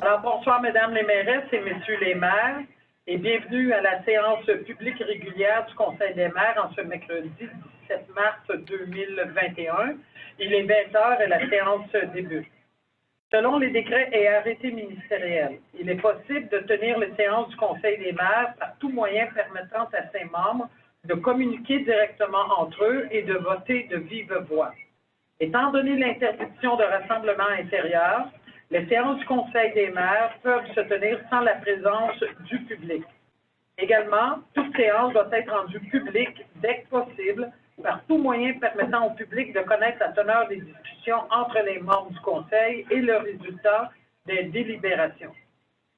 Alors, bonsoir, mesdames les mairesses et messieurs les maires, et bienvenue à la séance publique régulière du Conseil des maires en ce mercredi 17 mars 2021. Il est 20h et la séance débute. Selon les décrets et arrêtés ministériels, il est possible de tenir les séances du Conseil des maires par tout moyen permettant à ses membres de communiquer directement entre eux et de voter de vive voix. Étant donné l'interdiction de rassemblement intérieur, les séances du Conseil des maires peuvent se tenir sans la présence du public. Également, toute séance doit être rendue publique dès que possible par tout moyen permettant au public de connaître la teneur des discussions entre les membres du Conseil et le résultat des délibérations.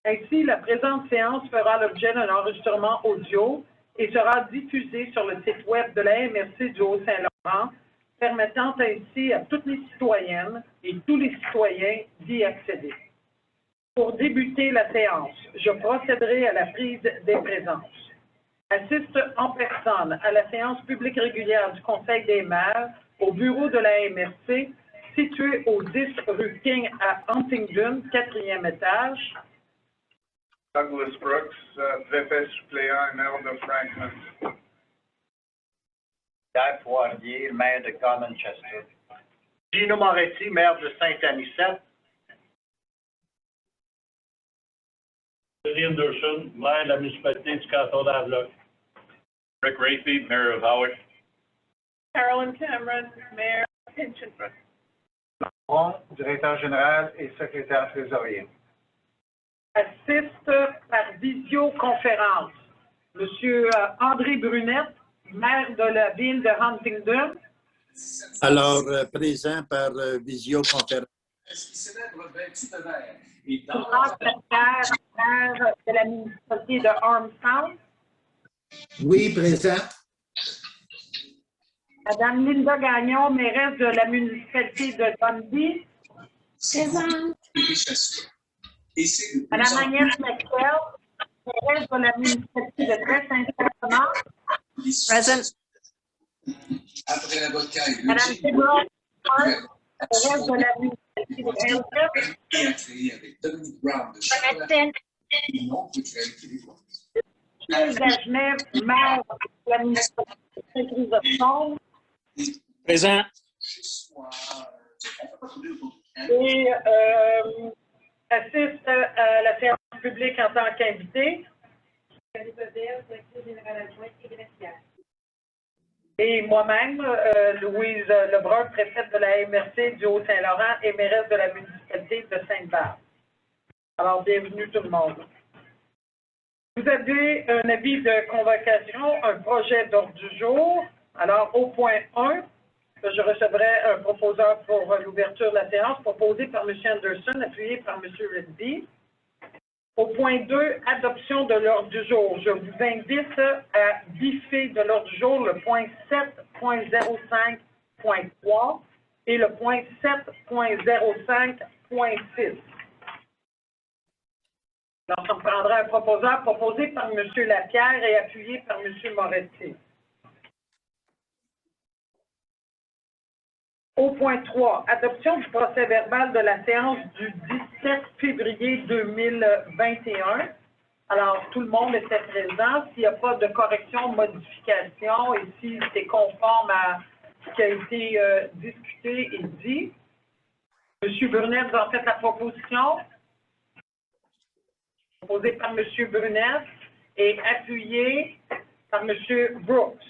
Ainsi, la présente séance fera l'objet d'un enregistrement audio et sera diffusée sur le site web de la MRC du Haut-Saint-Laurent, permettant ainsi à toutes les citoyennes et tous les citoyens d'y accéder. Pour débuter la séance, je procéderai à la prise des présences. Assiste en personne à la séance publique régulière du Conseil des maires au bureau de la MRC, situé au 10 rue King à Huntingdon, 4e étage. Douglas Brooks, préfet suppléant et maire de Franklin. Pierre Poirier, maire de Commonchester. Gino Moretti, maire de Saint-Anicet. Eddie Anderson, maire de la municipalité du canton d'Havelock. Rick Rayfield, mayor of Howard. Carolyn Cameron, maire of Hinchinbrook. Bon, directeur général et secrétaire trésorier. Assiste par visioconférence Monsieur André Brunette, maire de la ville de Huntingdon. Alors, présent par visioconférence. Laurence Lapierre, maire de la municipalité de Armstown. Oui, présent. Madame Linda Gagnon, mairesse de la municipalité de Dundee. Présente. Madame Agnès Maxwell, mairesse de la municipalité de Très-Saint-Bernard. Present. Madame Deborah, mairesse de la municipalité de Hamilton. Michel Dagenet, maire de la municipalité de Saint-Chrysostome. Présent. Et assiste à la séance publique en tant qu'invité. Et moi-même, Louise Lebrun, préfète de la MRC du Haut-Saint-Laurent et mairesse de la municipalité de Sainte-Barbe. Alors, bienvenue tout le monde. Vous avez un avis de convocation, un projet d'ordre du jour. Alors, au point 1, je recevrai un proposeur pour l'ouverture de la séance, proposé par M. Anderson, appuyé par M. Redby. Au point 2, adoption de l'ordre du jour. Je vous invite à biffer de l'ordre du jour le point 7.05.3 et le point 7.05.6. Alors, ça me prendra un proposeur proposé par M. Lapierre et appuyé par M. Moretti. Au point 3, adoption du procès-verbal de la séance du 17 février 2021. Alors, tout le monde était présent. S'il n'y a pas de correction, modification et si c'est conforme à ce qui a été discuté et dit. M. Brunette, vous en faites la proposition. Proposé par M. Brunette et appuyé par M. Brooks.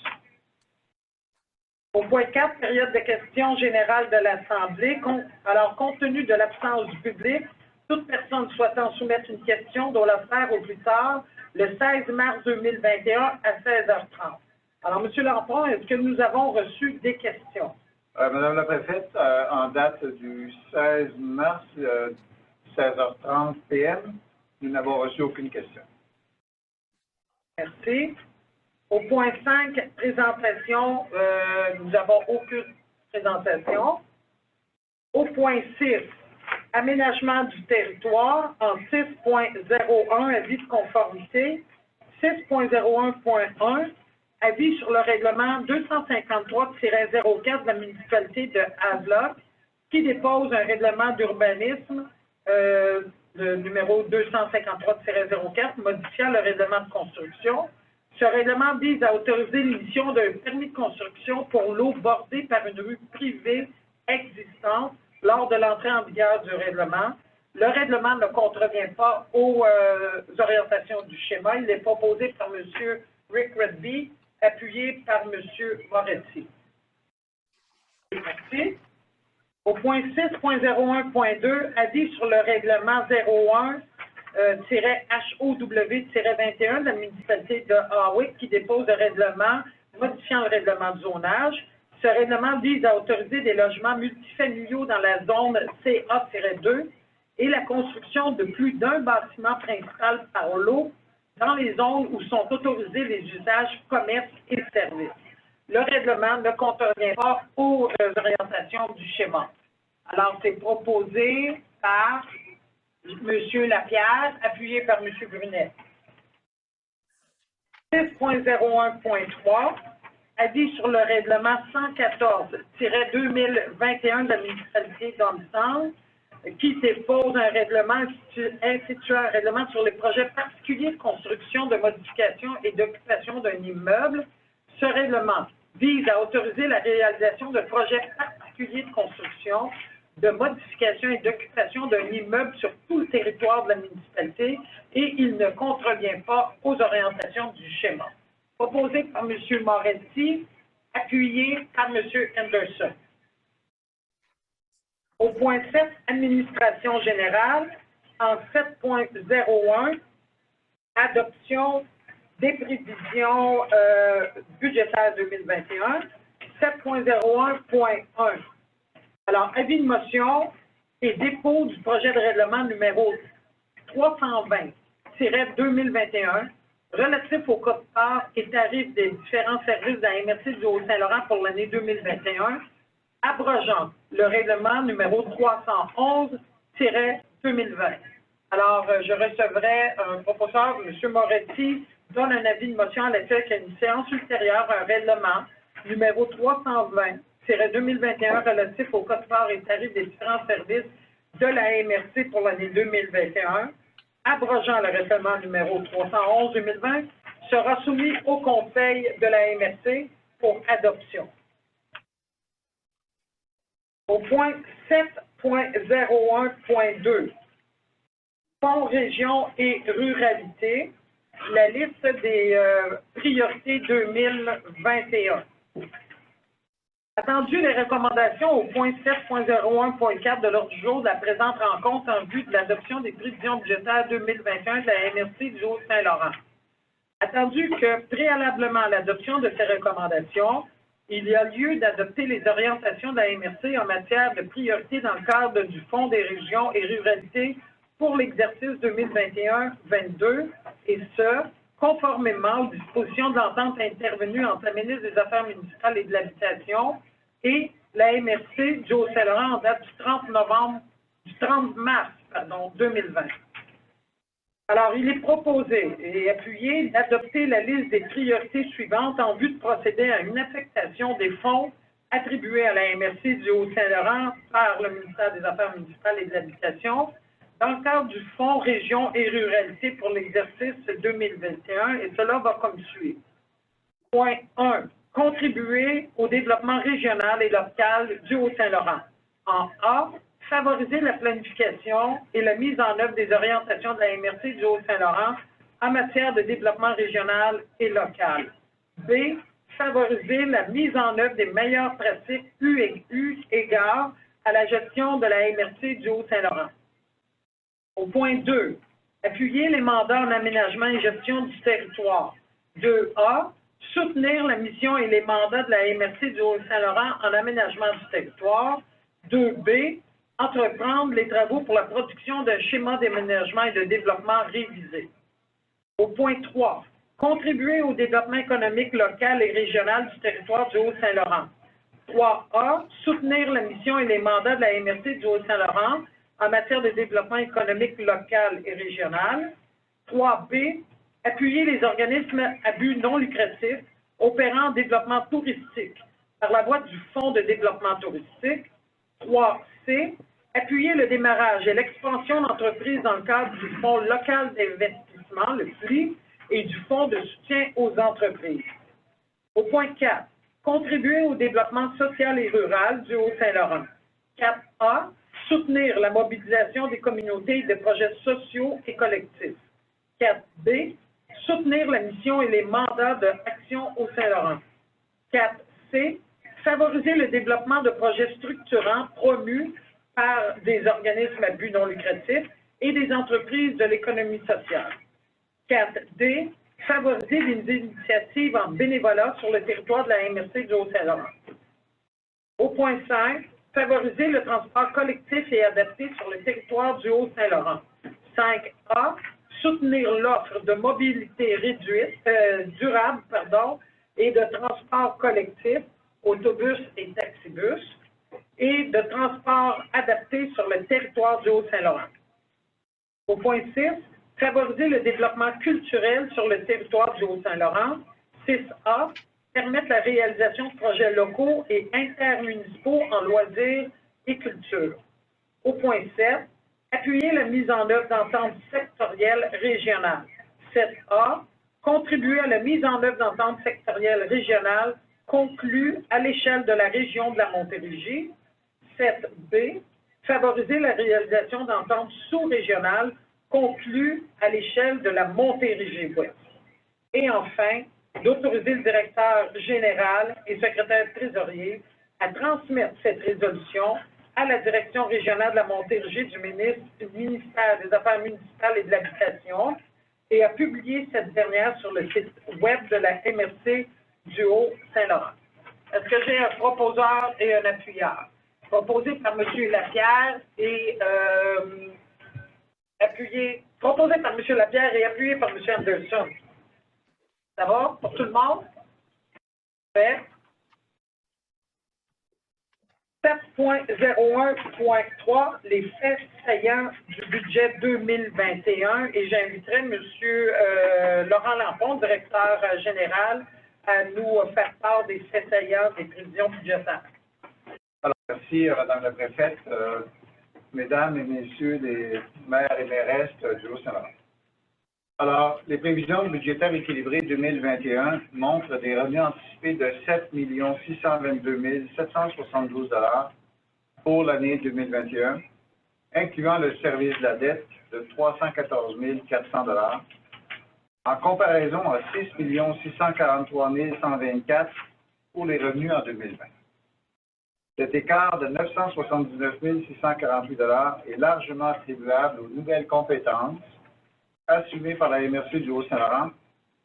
Au point 4, période de questions générales de l'Assemblée. Alors, compte tenu de l'absence du public, toute personne souhaitant soumettre une question doit le faire au plus tard le 16 mars 2021 à 16h30. Alors, M. Lampron, est-ce que nous avons reçu des questions? Madame la préfète, en date du 16 mars, 16h30 p.m., nous n'avons reçu aucune question. Merci. Au point 5, présentation, nous n'avons aucune présentation. Au point 6, aménagement du territoire, en 6.01, avis de conformité. 6.01.1, avis sur le règlement 253-04 de la municipalité de Havelock, qui dépose un règlement d'urbanisme le numéro 253-04, modifiant le règlement de construction. Ce règlement vise à autoriser l'émission d'un permis de construction pour l'eau bordée par une rue privée existante lors de l'entrée en vigueur du règlement. Le règlement ne contrevient pas aux orientations du schéma. Il est proposé par M. Rick Redby, appuyé par M. Moretti. Merci. Au point 6.01.2, avis sur le règlement 01-HOW-21 de la municipalité de Hawick qui dépose le règlement modifiant le règlement de zonage. Ce règlement vise à autoriser des logements multifamiliaux dans la zone CA-2 et la construction de plus d'un bâtiment principal par lot dans les zones où sont autorisés les usages commerce et services. Le règlement ne contrevient pas aux orientations du schéma. Alors, c'est proposé par M. Lapierre, appuyé par M. Brunet. 6.01.3, avis sur le règlement 114-2021 de la municipalité d'Ormston, qui dépose un règlement instituant un règlement sur les projets particuliers de construction, de modification et d'occupation d'un immeuble. Ce règlement vise à autoriser la réalisation de projets particuliers de construction, de modification et d'occupation d'un immeuble sur tout le territoire de la municipalité et il ne contrevient pas aux orientations du schéma. Proposé par M. Moretti, appuyé par M. Henderson. Au point 7, administration générale, en 7.01, adoption des prévisions budgétaires 2021, 7.01.1. Alors, avis de motion et dépôt du projet de règlement numéro 320-2021 relatif au code-part et tarifs des différents services de la MRC du Haut-Saint-Laurent pour l'année 2021, abrogeant le règlement numéro 311-2020. Alors, je recevrai un proposeur, M. Moretti, donne un avis de motion à l'effet qu'une séance ultérieure, un règlement numéro 320-2021 relatif au code-part et tarifs des différents services de la MRC pour l'année 2021, abrogeant le règlement numéro 311-2020, sera soumis au Conseil de la MRC pour adoption. Au point 7.01.2, Fonds, région et ruralité, la liste des priorités 2021. Attendu les recommandations au point 7.01.4 de l'ordre du jour de la présente rencontre en vue de l'adoption des prévisions budgétaires 2021 de la MRC du Haut-Saint-Laurent. Attendu que, préalablement à l'adoption de ces recommandations, il y a lieu d'adopter les orientations de la MRC en matière de priorité dans le cadre du Fonds des régions et ruralités pour l'exercice 2021-22, et ce, conformément aux dispositions de l'entente intervenue entre la ministre des Affaires municipales et de l'Habitation et la MRC du Haut-Saint-Laurent en date du 30 mars 2020. Alors, il est proposé et appuyé d'adopter la liste des priorités suivantes en vue de procéder à une affectation des fonds attribués à la MRC du Haut-Saint-Laurent par le ministère des Affaires municipales et de l'Habitation dans le cadre du Fonds Région et Ruralité pour l'exercice 2021, et cela va comme suit. Point 1. Contribuer au développement régional et local du Haut-Saint-Laurent. En A, favoriser la planification et la mise en œuvre des orientations de la MRC du Haut-Saint-Laurent en matière de développement régional et local. B, favoriser la mise en œuvre des meilleures pratiques eu égard à la gestion de la MRC du Haut-Saint-Laurent. Au point 2, appuyer les mandats en aménagement et gestion du territoire. 2A, soutenir la mission et les mandats de la MRC du Haut-Saint-Laurent en aménagement du territoire. 2B, entreprendre les travaux pour la production d'un schéma d'aménagement et de développement révisé. Au point 3, contribuer au développement économique local et régional du territoire du Haut-Saint-Laurent. 3A, soutenir la mission et les mandats de la MRC du Haut-Saint-Laurent en matière de développement économique local et régional. 3B, appuyer les organismes à but non lucratif opérant en développement touristique par la voie du Fonds de développement touristique. 3C, Appuyer le démarrage et l'expansion d'entreprises dans le cadre du Fonds local d'investissement, le FLI, et du Fonds de soutien aux entreprises. Au point 4, contribuer au développement social et rural du Haut-Saint-Laurent. 4A, soutenir la mobilisation des communautés et des projets sociaux et collectifs. 4B, soutenir la mission et les mandats de Action au Saint-Laurent. 4C, favoriser le développement de projets structurants promus par des organismes à but non lucratif et des entreprises de l'économie sociale. 4D, favoriser des initiatives en bénévolat sur le territoire de la MRC du Haut-Saint-Laurent. Au point 5, favoriser le transport collectif et adapté sur le territoire du Haut-Saint-Laurent. 5A, soutenir l'offre de mobilité réduite, durable et de transport collectif, autobus et taxibus, et de transport adapté sur le territoire du Haut-Saint-Laurent. Au point 6, favoriser le développement culturel sur le territoire du Haut-Saint-Laurent. 6A, permettre la réalisation de projets locaux et intermunicipaux en loisirs et culture. Au point 7, appuyer la mise en œuvre d'ententes sectorielles régionales. 7A, contribuer à la mise en œuvre d'ententes sectorielles régionales conclues à l'échelle de la région de la Montérégie. 7B, favoriser la réalisation d'ententes sous-régionales conclues à l'échelle de la Montérégie-Ouest. Et enfin, d'autoriser le directeur général et secrétaire trésorier à transmettre cette résolution à la direction régionale de la Montérégie du ministère des Affaires municipales et de l'Habitation et à publier cette dernière sur le site web de la MRC du Haut-Saint-Laurent. Est-ce que j'ai un proposeur et un appuyeur? Proposé par M. Lapierre et proposé par M. Lapierre et appuyé par M. Anderson. Ça va pour tout le monde? Fait. 7.01.3, les faits saillants du budget 2021, et j'inviterai M. Laurent Lampon, directeur général, à nous faire part des faits saillants des prévisions budgétaires. Alors, merci, Madame la préfète, Mesdames et Messieurs les maires et mairesses du Haut-Saint-Laurent. Alors, les prévisions budgétaires équilibrées 2021 montrent des revenus anticipés de 7 622 772 $ pour l'année 2021, incluant le service de la dette de 314 400 $, en comparaison à 6 643 124 $ pour les revenus en 2020. Cet écart de 979 648 $ est largement attribuable aux nouvelles compétences assumées par la MRC du Haut-Saint-Laurent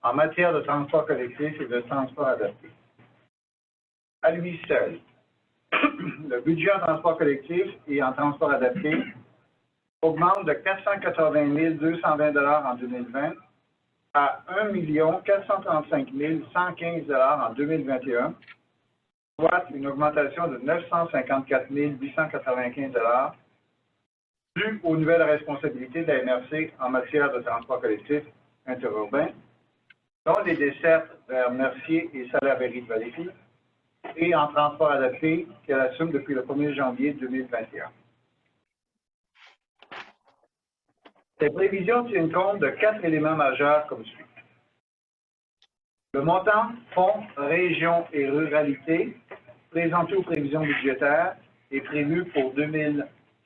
en matière de transport collectif et de transport adapté. À lui seul, le budget en transport collectif et en transport adapté augmente de 480 220 $ en 2020 à 1 435 115 $ en 2021, soit une augmentation de 954 895 $ due aux nouvelles responsabilités de la MRC en matière de transport collectif interurbain, dont les dessertes vers Mercier et Salaberry de Valleyfield, et en transport adapté qu'elle assume depuis le 1er janvier 2021. Ces prévisions tiennent compte de 4 éléments majeurs comme suit. Le montant fonds, région et ruralité présenté aux prévisions budgétaires est prévu pour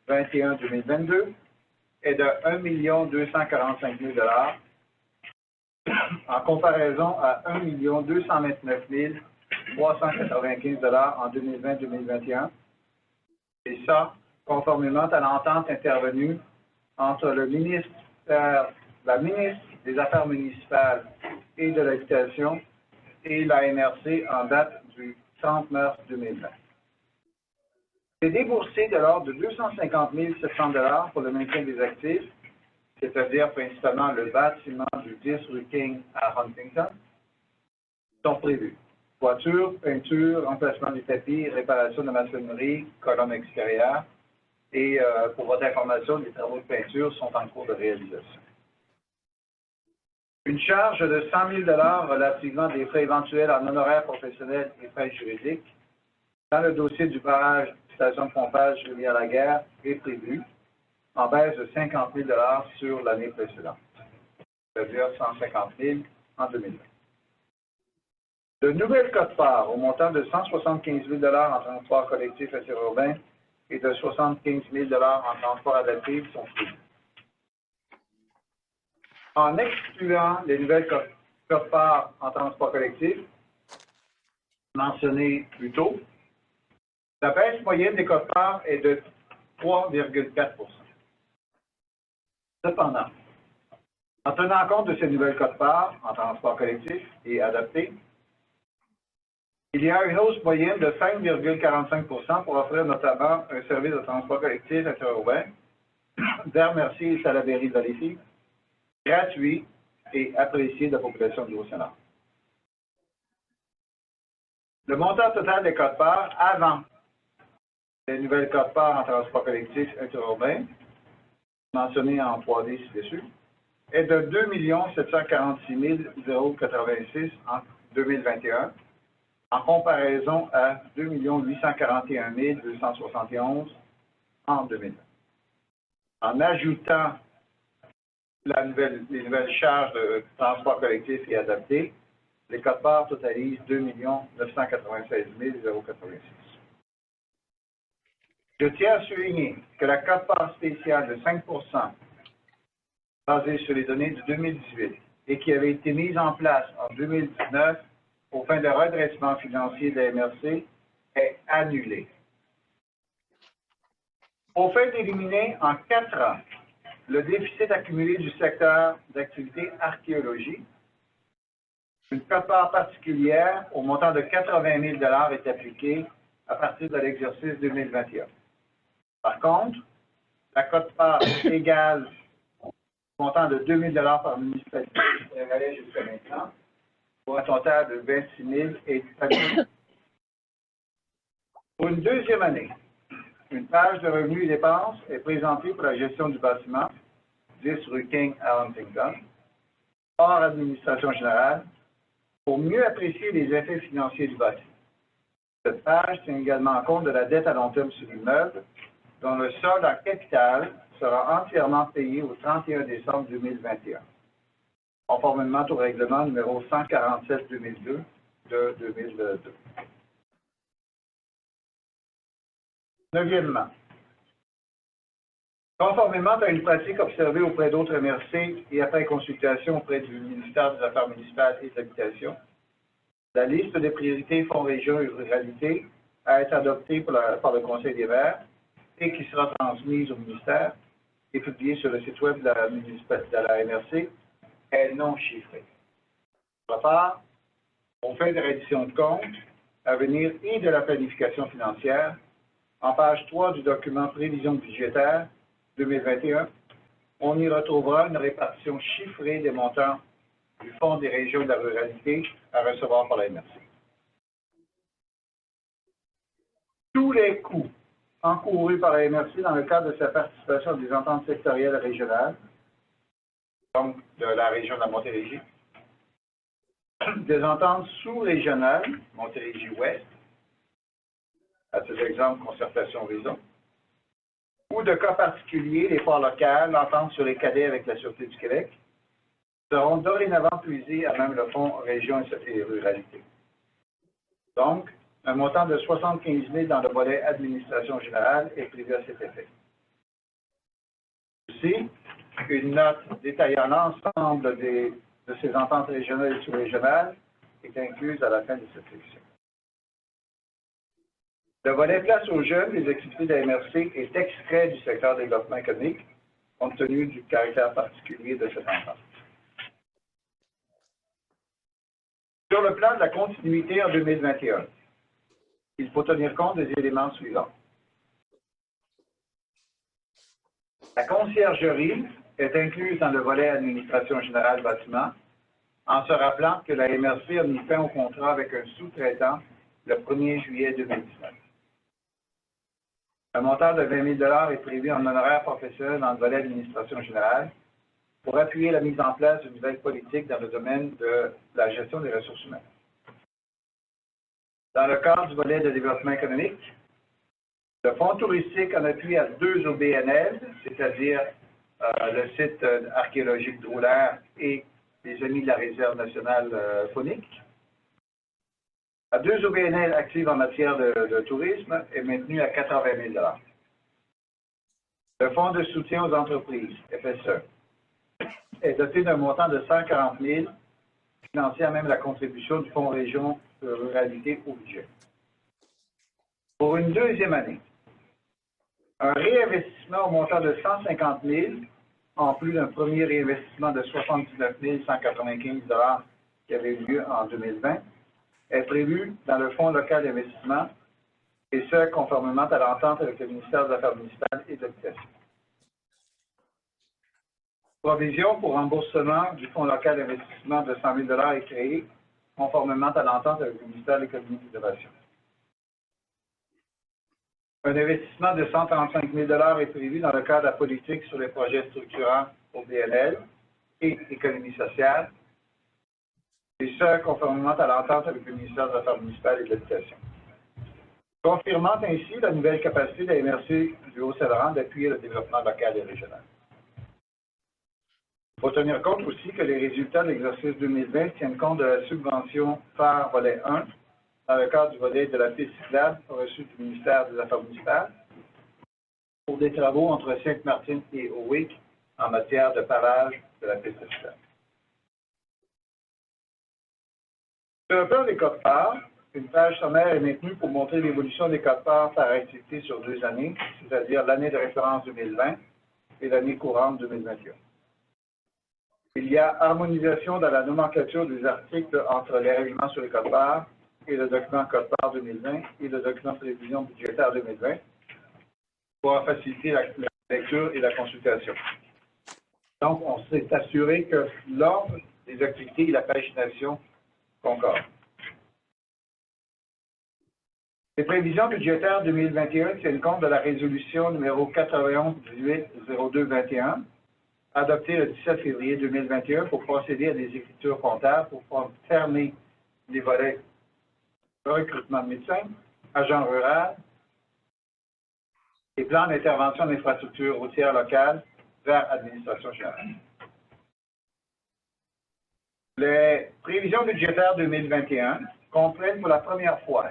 2021-2022 est de 1 245 000 $ en comparaison à 1 229 395 $ en 2020-2021, et ça, conformément à l'entente intervenue entre la ministre des Affaires municipales et de l'Habitation et la MRC en date du 30 mars 2020. C'est déboursé de l'ordre de 250 700 $ pour le maintien des actifs, c'est-à-dire principalement le bâtiment du 10 rue King à Huntington, sont prévus. Toiture, peinture, remplacement des tapis, réparation de maçonnerie, colonnes extérieures, et pour votre information, les travaux de peinture sont en cours de réalisation. Une charge de 100 000 $ relativement des frais éventuels en honoraires professionnels et frais juridiques dans le dossier du barrage station de pompage Rivière-la-Guerre est prévu, en baisse de 50 000 $ sur l'année précédente, c'est-à-dire 150 000 en 2020. De nouvelles quotes-parts au montant de 175 000 $ en transport collectif interurbain et de 75 000 $ en transport adapté sont prévues. En excluant les nouvelles quotes-parts en transport collectif, mentionnées plus tôt, la baisse moyenne des quotes-parts est de 3,4 %. Cependant, en tenant compte de ces nouvelles quotes-parts en transport collectif et adapté, il y a une hausse moyenne de 5,45 % pour offrir notamment un service de transport collectif interurbain vers Mercier et Salaberry-Valleyfield, gratuit et apprécié de la population du Haut-Saint-Laurent. Le montant total des quotes-parts avant les nouvelles quotes-parts en transport collectif interurbain, mentionnées en 3D ci-dessus, est de 2 746 086 en 2021, en comparaison à 2 841 271 en 2020. En ajoutant les nouvelles charges de transport collectif et adapté, les quotes-parts totalisent 2 996 086. Je tiens à souligner que la quote-part spéciale de 5 % basée sur les données de 2018 et qui avait été mise en place en 2019 aux fins de redressement financier de la MRC est annulée. Au fait d'éliminer en 4 ans le déficit accumulé du secteur d'activité archéologie, une quote-part particulière au montant de 80 000 $ est appliquée à partir de l'exercice 2021. Par contre, la quote-part égale au montant de 2 000 $ par municipalité prévalait jusqu'à maintenant, pour un total de 26 000 est appliquée. Pour une deuxième année, une page de revenus et dépenses est présentée pour la gestion du bâtiment, 10 rue King à Huntington, hors administration générale, pour mieux apprécier les effets financiers du bâtiment. Cette page tient également compte de la dette à long terme sur l'immeuble, dont le solde en capital sera entièrement payé au 31 décembre 2021, conformément au règlement numéro 147-2002 de 2002. Neuvièmement, conformément à une pratique observée auprès d'autres MRC et après consultation auprès du ministère des Affaires municipales et de l'Habitation, la liste des priorités Fonds région et ruralité à être adoptée par le Conseil des maires et qui sera transmise au ministère et publiée sur le site web de la MRC est non chiffrée. D'autre part, au fait de reddition de comptes à venir et de la planification financière, en page 3 du document Prévision budgétaire 2021, on y retrouvera une répartition chiffrée des montants du Fonds des régions de la ruralité à recevoir par la MRC. Tous les coûts encourus par la MRC dans le cadre de sa participation à des ententes sectorielles régionales, donc de la région de la Montérégie, des ententes sous-régionales, Montérégie-Ouest, à titre d'exemple, Concertation Horizon, ou de cas particuliers, les ports locales, l'entente sur les cadets avec la Sûreté du Québec, seront dorénavant puisés à même le Fonds Région et Ruralité. Donc, un montant de 75 000 dans le volet administration générale est prévu à cet effet. Aussi, une note détaillant l'ensemble de ces ententes régionales et sous-régionales est incluse à la fin de cette section. Le volet place aux jeunes des activités de la MRC est extrait du secteur développement économique, compte tenu du caractère particulier de cette entente. Sur le plan de la continuité en 2021, il faut tenir compte des éléments suivants. La conciergerie est incluse dans le volet administration générale bâtiment, en se rappelant que la MRC a mis fin au contrat avec un sous-traitant le 1er juillet 2019. Un montant de 20 000 $ est prévu en honoraires professionnels dans le volet administration générale pour appuyer la mise en place d'une nouvelle politique dans le domaine de la gestion des ressources humaines. Dans le cadre du volet de développement économique, Le fonds touristique en appui à 2 OBNL, c'est-à-dire le site archéologique Drôlaire et les Amis de la Réserve nationale faunique. À 2 OBNL actives en matière de tourisme est maintenu à 80 000 $. Le fonds de soutien aux entreprises, FSE, est doté d'un montant de 140 000 $, finançant même la contribution du Fonds Région de Ruralité au budget. Pour une deuxième année, un réinvestissement au montant de 150 000 $, en plus d'un premier réinvestissement de 79 195 $ qui avait eu lieu en 2020, est prévu dans le Fonds local d'investissement, et ce, conformément à l'entente avec le ministère des Affaires municipales et de l'Habitation. Provision pour remboursement du Fonds local d'investissement de 100 000 $ est créée, conformément à l'entente avec le ministère de l'Économie et de l'Innovation. Un investissement de 135 000 $ est prévu dans le cadre de la politique sur les projets structurants au BNL et économie sociale, et ce, conformément à l'entente avec le ministère des Affaires municipales et de l'Habitation. Confirmant ainsi la nouvelle capacité de la MRC du Haut-Saint-Laurent d'appuyer le développement local et régional. Il faut tenir compte aussi que les résultats de l'exercice 2020 tiennent compte de la subvention phare volet 1 dans le cadre du volet de la piste cyclable reçu du ministère des Affaires municipales pour des travaux entre Sainte-Martine et Owick en matière de pavage de la piste cyclable. Sur le plan des quotes-parts, une page sommaire est maintenue pour montrer l'évolution des quotes-parts par activité sur 2 années, c'est-à-dire l'année de référence 2020 et l'année courante 2021. Il y a harmonisation dans la nomenclature des articles entre les règlements sur les quotes-parts et le document quote-part 2020 et le document prévision budgétaire 2020 pour faciliter la lecture et la consultation. Donc, on s'est assuré que l'ordre des activités et la pagination concordent. Les prévisions budgétaires 2021 tiennent compte de la résolution numéro 91-18-02-21 adoptée le 17 février 2021 pour procéder à des écritures comptables pour fermer les volets recrutement de médecins, agents ruraux, et plans d'intervention d'infrastructures routières locales vers l'administration générale. Les prévisions budgétaires 2021 comprennent pour la première fois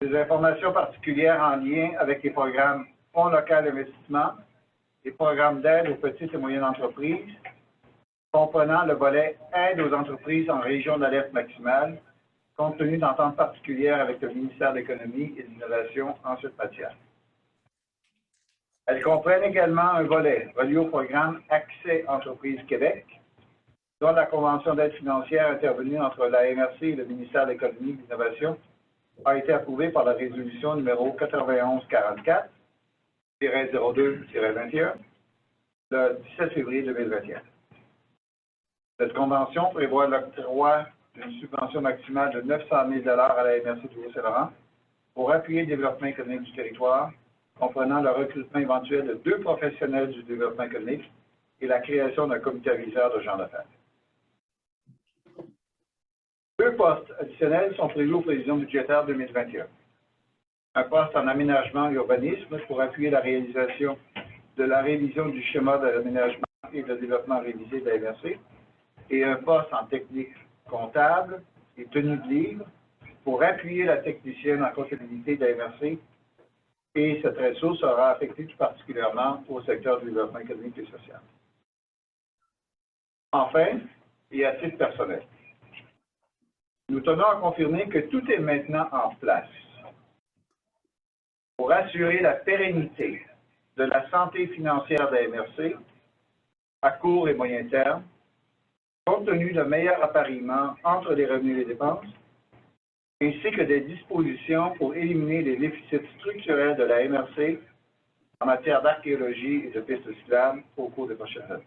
des informations particulières en lien avec les programmes Fonds local d'investissement et programmes d'aide aux petites et moyennes entreprises, comprenant le volet aide aux entreprises en région d'alerte maximale, compte tenu d'ententes particulières avec le ministère de l'Économie et de l'Innovation en cette matière. Elles comprennent également un volet relié au programme Accès Entreprises Québec, dont la convention d'aide financière intervenue entre la MRC et le ministère de l'Économie et de l'Innovation a été approuvée par la résolution numéro 9144-02-21 le 17 février 2021. Cette convention prévoit l'octroi d'une subvention maximale de 900 000 $ à la MRC du Haut-Saint-Laurent pour appuyer le développement économique du territoire, comprenant le recrutement éventuel de 2 professionnels du développement économique et la création d'un comité aviseur de gens d'affaires. 2 postes additionnels sont prévus aux prévisions budgétaires 2021. Un poste en aménagement et urbanisme pour appuyer la réalisation de la révision du schéma de l'aménagement et de développement révisé de la MRC, et un poste en technique comptable et tenue de livre pour appuyer la technicienne en comptabilité de la MRC, et cette ressource sera affectée tout particulièrement au secteur du développement économique et social. Enfin, et à titre personnel, nous tenons à confirmer que tout est maintenant en place pour assurer la pérennité de la santé financière de la MRC à court et moyen terme, compte tenu d'un meilleur appariement entre les revenus et les dépenses, ainsi que des dispositions pour éliminer les déficits structurels de la MRC en matière d'archéologie et de pistes cyclables au cours des prochaines années.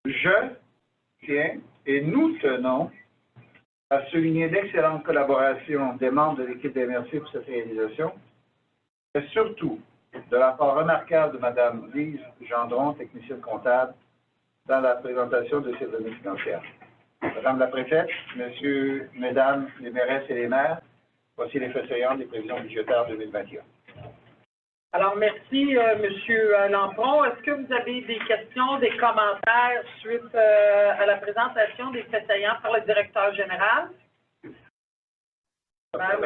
Je tiens et nous tenons à souligner l'excellente collaboration des membres de l'équipe de MRC pour cette réalisation, et surtout de l'apport remarquable de Mme Lise Gendron, technicienne comptable, dans la présentation de ces données financières. Madame la préfète, Mesdames les mairesses et les maires, Voici les faits saillants des prévisions budgétaires 2021. Alors, merci, Monsieur Lampron. Est-ce que vous avez des questions, des commentaires suite à la présentation des faits saillants par le directeur général? Il y a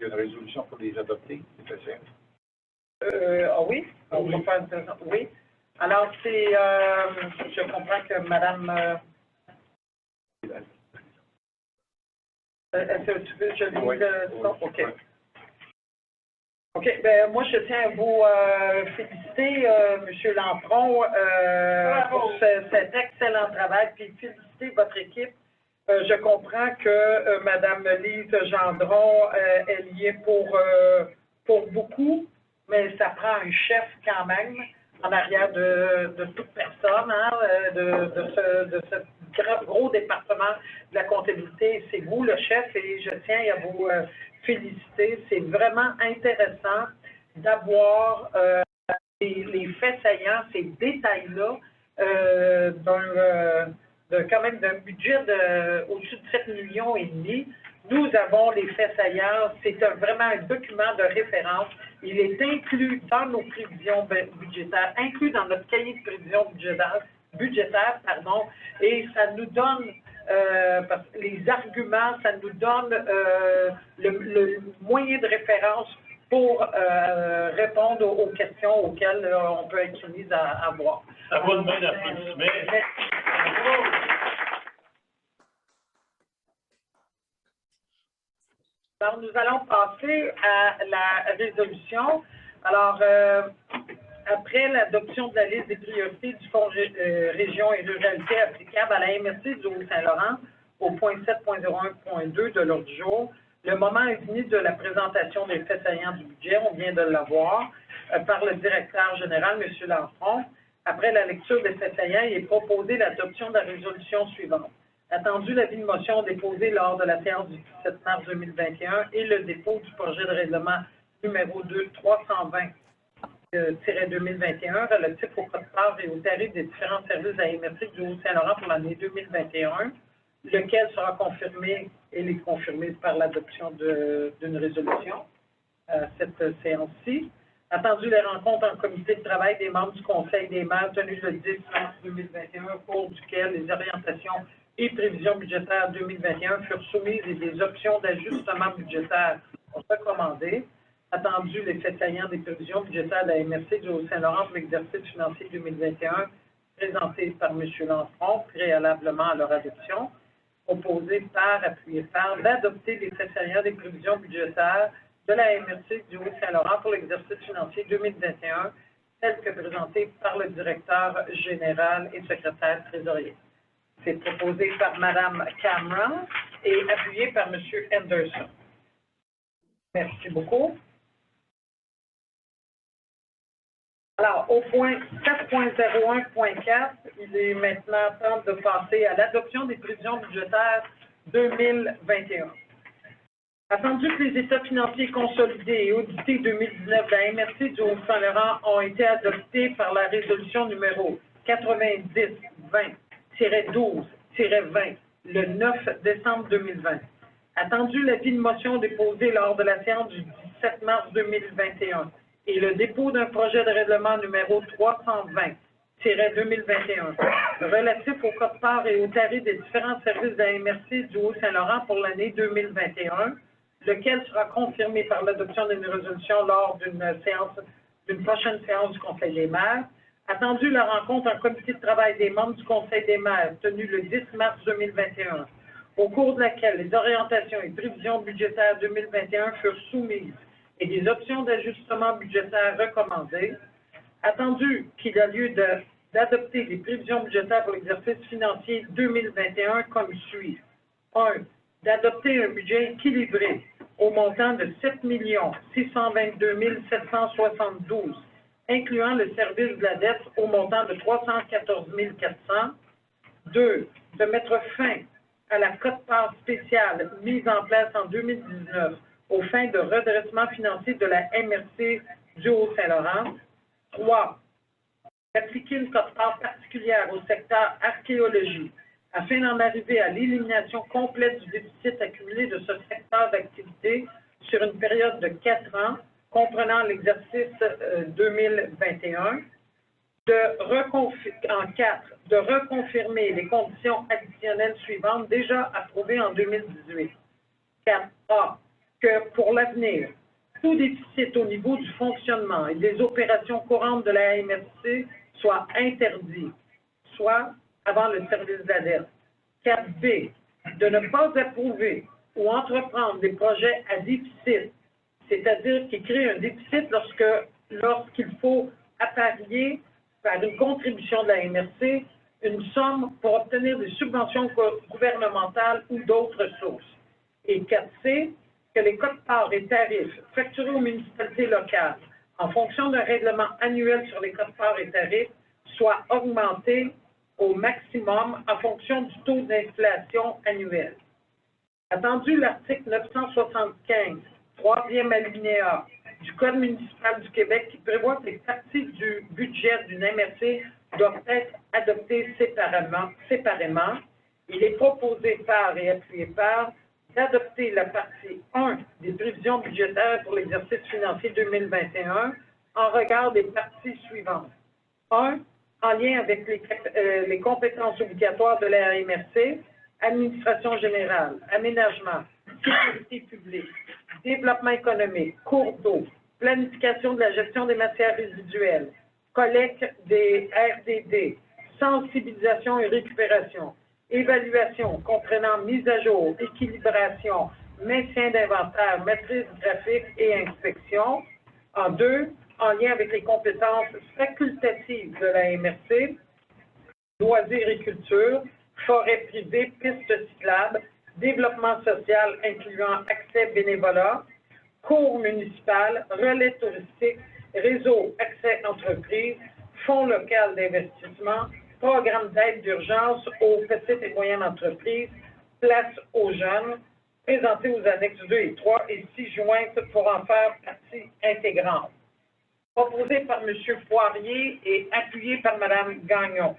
une résolution pour les adopter, les faits saillants. Oui? On va faire oui. Alors, c'est, je comprends que Madame... Est-ce que tu veux, je lis le son? OK. OK. Ben, moi, je tiens à vous féliciter, M. Lampron, pour cet excellent travail, puis féliciter votre équipe. Je comprends que Mme Lise Gendron est liée pour beaucoup, mais ça prend un chef quand même en arrière de toute personne, hein, de ce gros département de la comptabilité. C'est vous le chef et je tiens à vous féliciter. C'est vraiment intéressant d'avoir les faits saillants, ces détails-là quand même d'un budget au-dessus de 7,5 millions. Nous avons les faits saillants. C'est vraiment un document de référence. Il est inclus dans nos prévisions budgétaires, inclus dans notre cahier de prévisions budgétaires, et ça nous donne les arguments, ça nous donne le moyen de référence pour répondre aux questions auxquelles on peut être soumis à avoir. Ça va de main d'applaudissements. Alors, nous allons passer à la résolution. Alors, après l'adoption de la liste des priorités du Fonds Région et Ruralité applicable à la MRC du Haut-Saint-Laurent au point 7.01.2 de l'ordre du jour, le moment est venu de la présentation des faits saillants du budget. On vient de l'avoir par le directeur général, M. Lampron. Après la lecture des faits saillants, il est proposé l'adoption de la résolution suivante. Attendu l'avis de motion déposé lors de la séance du 17 mars 2021 et le dépôt du projet de règlement numéro 320-2021 relatif au code-part et aux tarifs des différents services à la MRC du Haut-Saint-Laurent pour l'année 2021, lequel sera confirmé et les confirmé par l'adoption d'une résolution à cette séance-ci. Attendu les rencontres en comité de travail des membres du Conseil des maires tenues le 10 mars 2021, au cours duquel les orientations et prévisions budgétaires 2021 furent soumises et des options d'ajustement budgétaire ont recommandé. Attendu les faits saillants des prévisions budgétaires de la MRC du Haut-Saint-Laurent pour l'exercice financier 2021, présentés par M. Lampron, préalablement à leur adoption, proposé par, appuyé par, d'adopter les faits saillants des prévisions budgétaires de la MRC du Haut-Saint-Laurent pour l'exercice financier 2021, tels que présentés par le directeur général et secrétaire trésorier. C'est proposé par Mme Cameron et appuyé par M. Henderson. Merci beaucoup. Alors, au point 4.01.4, il est maintenant temps de passer à l'adoption des prévisions budgétaires 2021. Attendu que les états financiers consolidés et audités 2019 de la MRC du Haut-Saint-Laurent ont été adoptés par la résolution numéro 90-20-12-20 le 9 décembre 2020. Attendu l'avis de motion déposé lors de la séance du 17 mars 2021 et le dépôt d'un projet de règlement numéro 320-2021 relatif au code-part et aux tarifs des différents services de la MRC du Haut-Saint-Laurent pour l'année 2021, lequel sera confirmé par l'adoption d'une résolution lors d'une prochaine séance du Conseil des maires. Attendu la rencontre en comité de travail des membres du Conseil des maires tenue le 10 mars 2021, au cours de laquelle les orientations et prévisions budgétaires 2021 furent soumises et des options d'ajustement budgétaire recommandées. Attendu qu'il y a lieu d'adopter des prévisions budgétaires pour l'exercice financier 2021 comme suit. 1. D'adopter un budget équilibré au montant de 7 622 772, incluant le service de la dette au montant de 314 400. 2. De mettre fin à la quote-part spéciale mise en place en 2019 aux fins de redressement financier de la MRC du Haut-Saint-Laurent. 3. D'appliquer une quote-part particulière au secteur archéologie afin d'en arriver à l'élimination complète du déficit accumulé de ce secteur d'activité d'activité sur une période de 4 ans, comprenant l'exercice 2021, de reconfirmer les conditions additionnelles suivantes déjà approuvées en 2018. 4A, que pour l'avenir, tout déficit au niveau du fonctionnement et des opérations courantes de la MRC soit interdit, soit avant le service d'alerte. 4B, de ne pas approuver ou entreprendre des projets à déficit, c'est-à-dire qui créent un déficit lorsqu'il faut apparier par une contribution de la MRC une somme pour obtenir des subventions gouvernementales ou d'autres sources. Et 4C, que les quotes-parts et tarifs facturés aux municipalités locales en fonction d'un règlement annuel sur les quotes-parts et tarifs soient augmentés au maximum en fonction du taux d'inflation annuel. Attendu l'article 975, troisième alinéa du Code municipal du Québec qui prévoit que les parties du budget d'une MRC doivent être adoptées séparément, il est proposé par et appuyé par d'adopter la partie 1 des prévisions budgétaires pour l'exercice financier 2021 en regard des parties suivantes. 1. En lien avec les compétences obligatoires de la MRC, administration générale, aménagement, sécurité publique, développement économique, cours d'eau, planification de la gestion des matières résiduelles, collecte des RDD, sensibilisation et récupération, évaluation comprenant mise à jour, équilibration, maintien d'inventaire, maîtrise graphique et inspection. En 2, en lien avec les compétences facultatives de la MRC, loisirs et culture, forêt privée, pistes cyclables, développement social incluant accès bénévolat, cours municipal, relais touristique, réseau accès entreprise, fonds local d'investissement, programme d'aide d'urgence aux petites et moyennes entreprises, place aux jeunes, présenté aux annexes 2 et 3 et 6 jointes pour en faire partie intégrante. Proposé par M. Poirier et appuyé par Mme Gagnon.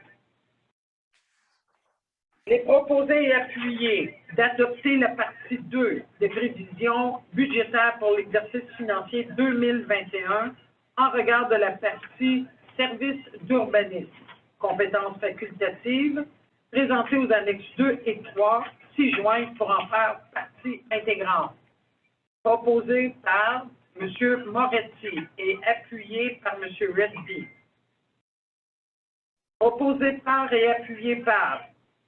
Il est proposé et appuyé d'adopter la partie 2 des prévisions budgétaires pour l'exercice financier 2021 en regard de la partie services d'urbanisme, compétences facultatives, présentée aux annexes 2 et 3, 6 jointes pour en faire partie intégrante. Proposé par M. Moretti et appuyé par M. Redby. Proposé par et appuyé par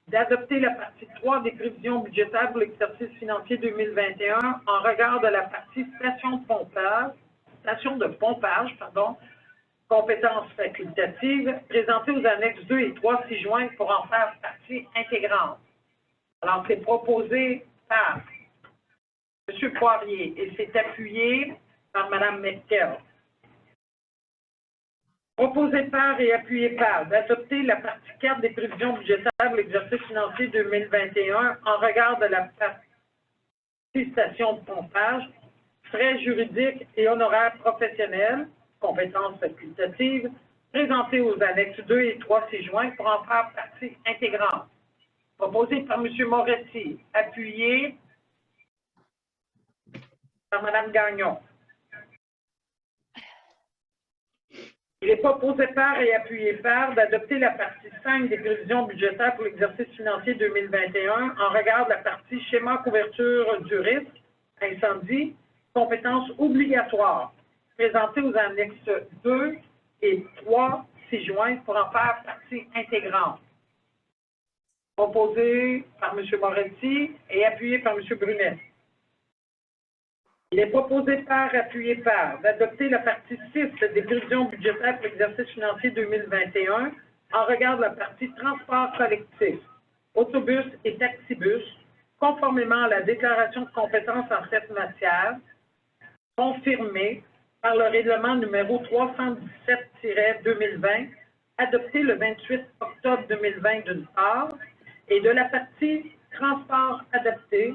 d'adopter la partie 3 des prévisions budgétaires pour l'exercice financier 2021 en regard de la partie station de pompage, compétences facultatives, présentées aux annexes 2 et 3, 6 jointes pour en faire partie intégrante. Alors, c'est proposé par M. Poirier et c'est appuyé par Mme Metkel. Proposé par et appuyé par d'adopter la partie 4 des prévisions budgétaires pour l'exercice financier 2021 en regard de la partie station de pompage, frais juridiques et honoraires professionnels, compétences facultatives, présentées aux annexes 2 et 3 ci-joints pour en faire partie intégrante. Proposé par M. Moretti, appuyé par Mme Gagnon. Il est proposé par et appuyé par d'adopter la partie 5 des prévisions budgétaires pour l'exercice financier 2021 en regard de la partie schéma couverture du risque, incendie, compétences obligatoires, présentées aux annexes 2 et 3 ci-jointes pour en faire partie intégrante. Proposé par M. Moretti et appuyé par M. Brunet. Il est proposé par, appuyé par, d'adopter la partie 6 des prévisions budgétaires pour l'exercice financier 2021 en regard de la partie transport collectif, autobus et taxibus, conformément à la déclaration de compétences en cette matière, confirmée par le règlement numéro 317-2020, adopté le 28 octobre 2020 d'une part, et de la partie transport adapté,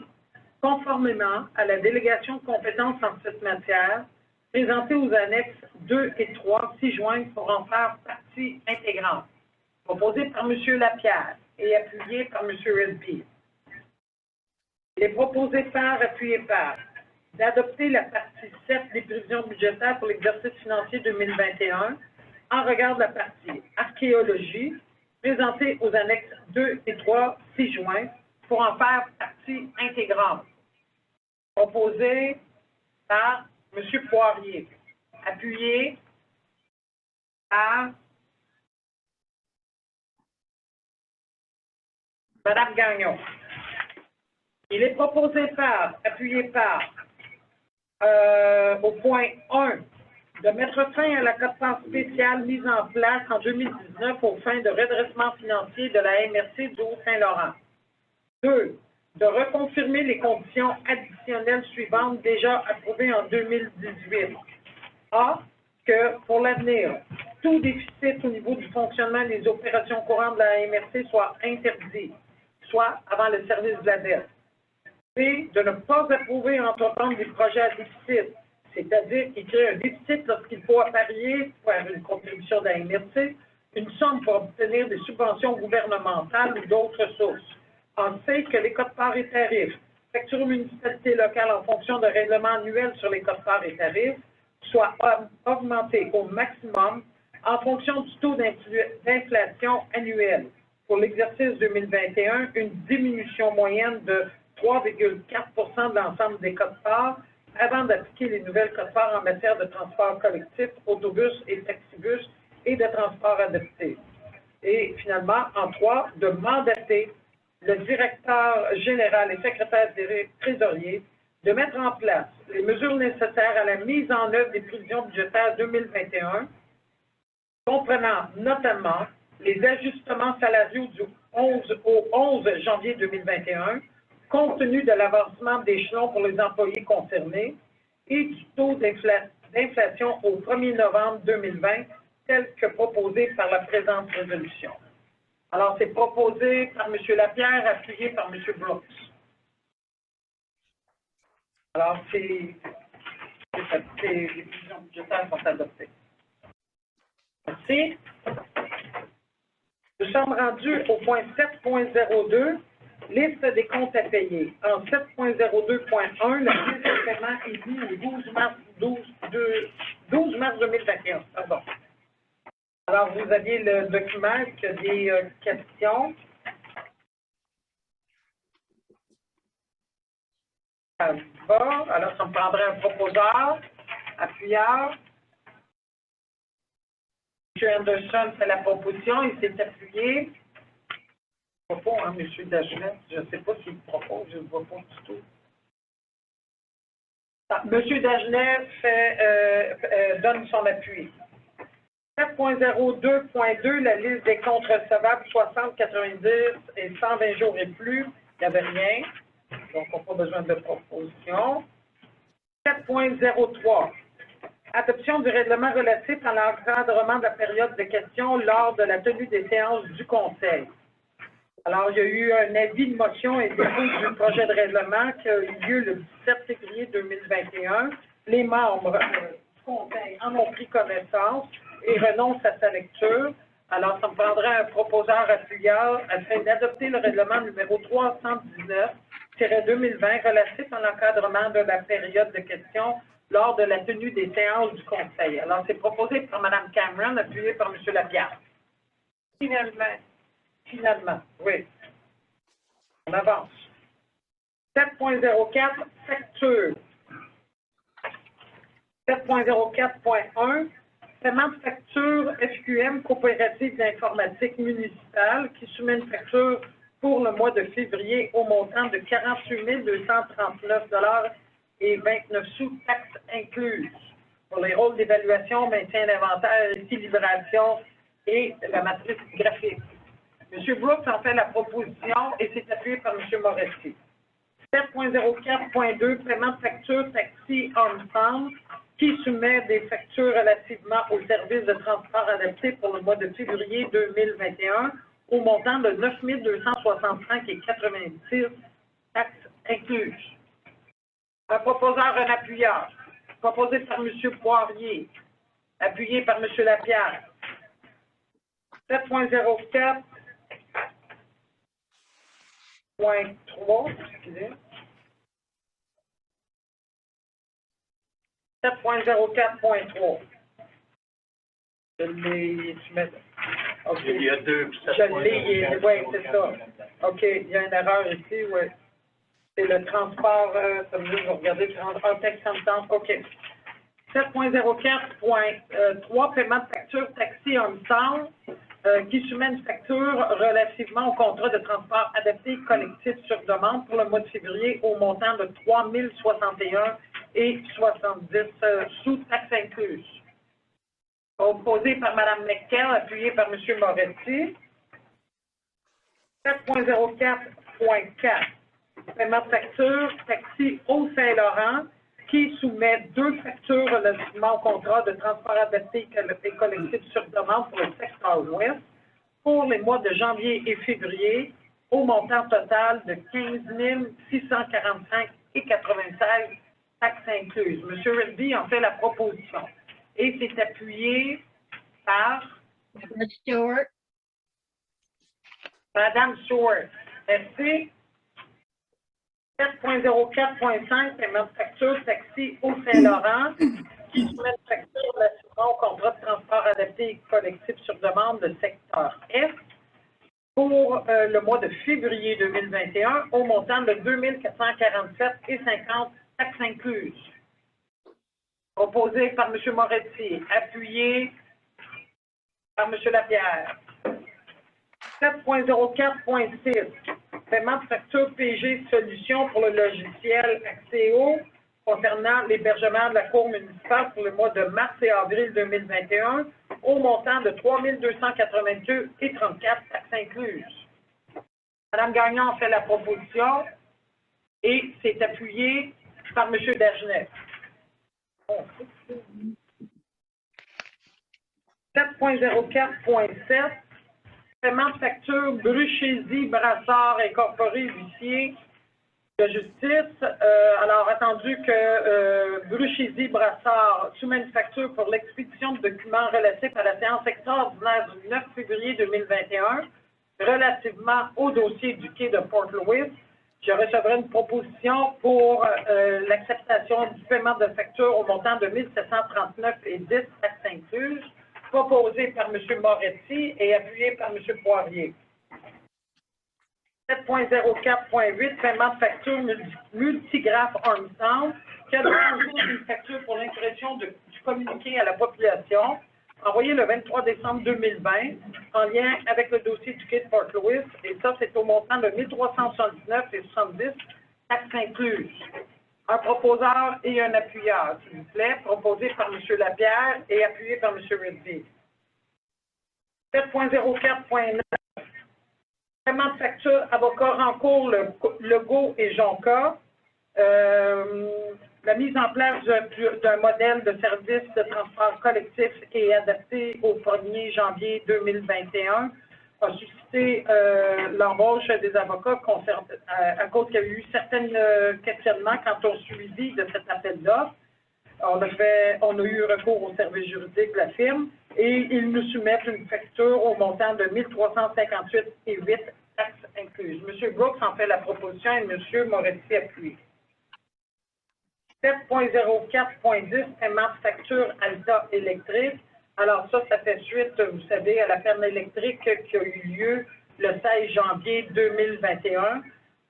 conformément à la délégation de compétences en cette matière, présentée aux annexes 2 et 3, 6 jointes pour en faire partie intégrante. Proposé par M. Lapierre et appuyé par M. Redby. Il est proposé par, appuyé par, d'adopter la partie 7 des prévisions budgétaires pour l'exercice financier 2021 en regard de la partie archéologie, présentée aux annexes 2 et 3 ci-joints pour en faire partie intégrante. Proposé par M. Poirier, appuyé par Mme Gagnon. Il est proposé appuyé par, au point 1, de mettre fin à la quote-part spéciale mise en place en 2019 aux fins de redressement financier de la MRC du Haut-Saint-Laurent. 2. De reconfirmer les conditions additionnelles suivantes déjà approuvées en 2018. A. Que, pour l'avenir, tout déficit au niveau du fonctionnement des opérations courantes de la MRC soit interdit, soit avant le service de la dette. B. De ne pas approuver et entreprendre des projets à déficit, c'est-à-dire qui créent un déficit lorsqu'il faut apparier, faire une contribution de la MRC, une somme pour obtenir des subventions gouvernementales ou d'autres sources. On sait que les quotes-parts et tarifs, factures aux municipalités locales en fonction de règlements annuels sur les quotes-parts et tarifs, soient augmentés au maximum en fonction du taux d'inflation annuel. Pour l'exercice 2021, une diminution moyenne de 3,4 de l'ensemble des quotes-parts avant d'appliquer les nouvelles quotes-parts en matière de transport collectif, autobus et taxibus et de transport adapté. Et finalement, en 3, de mandater le directeur général et secrétaire trésorier de mettre en place les mesures nécessaires à la mise en œuvre des prévisions budgétaires 2021, comprenant notamment les ajustements salariaux du 11 au 11 janvier 2021, compte tenu de l'avancement d'échelon pour les employés concernés et du taux d'inflation au 1er novembre 2020, tel que proposé par la présente résolution. Alors, c'est proposé par M. Lapierre, appuyé par M. Brooks. Alors, les décisions budgétaires sont adoptées. Merci. Nous sommes rendus au point 7.02, liste des comptes à payer. En 7.02.1, la liste de paiement est vue au 12 mars 2021. Pardon. Alors, vous aviez le document qui a des questions. Ça va. Alors, ça me prendrait un proposeur, appuyeur. M. Anderson fait la proposition, il s'est appuyé. Je ne vois pas, hein, M. Dagenet, je ne sais pas s'il propose, je ne vois pas du tout. M. Dagenet donne son appui. 7.02.2, la liste des comptes recevables 60, 90 et 120 jours et plus. Il n'y avait rien, donc on n'a pas besoin de proposition. 7.03, adoption du règlement relatif à l'encadrement de la période de questions lors de la tenue des séances du Conseil. Alors, il y a eu un avis de motion et dépôt du projet de règlement qui a eu lieu le 17 février 2021. Les membres du Conseil en ont pris connaissance et renoncent à sa lecture. Alors, ça me prendrait un proposeur appuyeur afin d'adopter le règlement numéro 319-2020 relatif à l'encadrement de la période de questions lors de la tenue des séances du Conseil. Alors, c'est proposé par Mme Cameron, appuyé par M. Lapierre. Finalement, oui. On avance. 7.04, facture. 7.04.1, paiement de facture FQM Coopérative d'informatique municipale qui soumet une facture pour le mois de février au montant de 48 239 $ et 29 sous, taxes incluses, pour les rôles d'évaluation, maintien d'inventaire, équilibration et la matrice graphique. M. Brooks en fait la proposition et c'est appuyé par M. Moretti. 7.04.2, paiement de facture taxi on-farm qui soumet des factures relativement au service de transport adapté pour le mois de février 2021 au montant de 9 265,86 taxes incluses. Un proposeur, un appuyeur, proposé par M. Poirier, appuyé par M. Lapierre. 7.04.3, excusez. 7.04.3. Je l'ai, OK. Il y a deux. Je l'ai, oui, c'est ça. OK, il y a une erreur ici, oui. C'est le transport, ça veut dire, je vais regarder, un texte en temps, OK. 7.04.3, paiement de facture taxi en licence, qui soumet une facture relativement au contrat de transport adapté collectif sur demande pour le mois de février au montant de 3 061,70 sous taxes incluses. Proposé par Mme McKell, appuyé par M. Moretti. 7.04.4, paiement de facture taxi Haut-Saint-Laurent, qui soumet deux factures relativement au contrat de transport adapté et collectif sur demande pour le secteur ouest pour les mois de janvier et février au montant total de 15 645,96 taxes incluses. M. Redby en fait la proposition et c'est appuyé par Stewart. Madame Stewart. Merci. 7.04.5, paiement de facture taxi au Saint-Laurent, qui soumet une facture relativement au contrat de transport adapté et collectif sur demande de secteur F pour le mois de février 2021 au montant de 2 447,50 taxes incluses. Proposé par M. Moretti, appuyé par M. Lapierre. 7.04.6, paiement de facture PG Solutions pour le logiciel Axéo concernant l'hébergement de la Cour municipale pour le mois de mars et avril 2021 au montant de 3 282,34 taxes incluses. Mme Gagnon fait la proposition et c'est appuyé par M. Dagenet. 7.04.7, paiement de facture Bruchésie Brassard Incorporé Huissier de justice. Alors, attendu que Bruchésie Brassard soumet une facture pour l'expédition de documents relatifs à la séance extraordinaire du 9 février 2021 relativement au dossier du quai de Port-Louis, je recevrai une proposition pour l'acceptation du paiement de facture au montant de 1 739,10 taxes incluses, proposé par M. Moretti et appuyé par M. Poirier. 7.04.8, paiement de facture multigraphe Armstrong, qui a demandé une facture pour l'impression du communiqué à la population, envoyé le 23 décembre 2020, en lien avec le dossier du quai de Port-Louis, et ça, c'est au montant de 1 379,70 taxes incluses. Un proposeur et un appuyeur, s'il vous plaît, proposé par M. Lapierre et appuyé par M. Redby. 7.04.9, paiement de facture avocat Rancourt, Legault et Jonca. La mise en place d'un modèle de service de transport collectif et adapté au 1er janvier 2021 a suscité l'embauche des avocats à cause qu'il y a eu certains questionnements quant au suivi de cet appel d'offres. On a eu recours au service juridique de la firme et ils nous soumettent une facture au montant de 1 358,8 taxes incluses. M. Brooks en fait la proposition et M. Moretti appuie. 7.04.10, paiement de facture Alta électrique. Alors ça fait suite, vous savez, à la ferme électrique qui a eu lieu le 16 janvier 2021.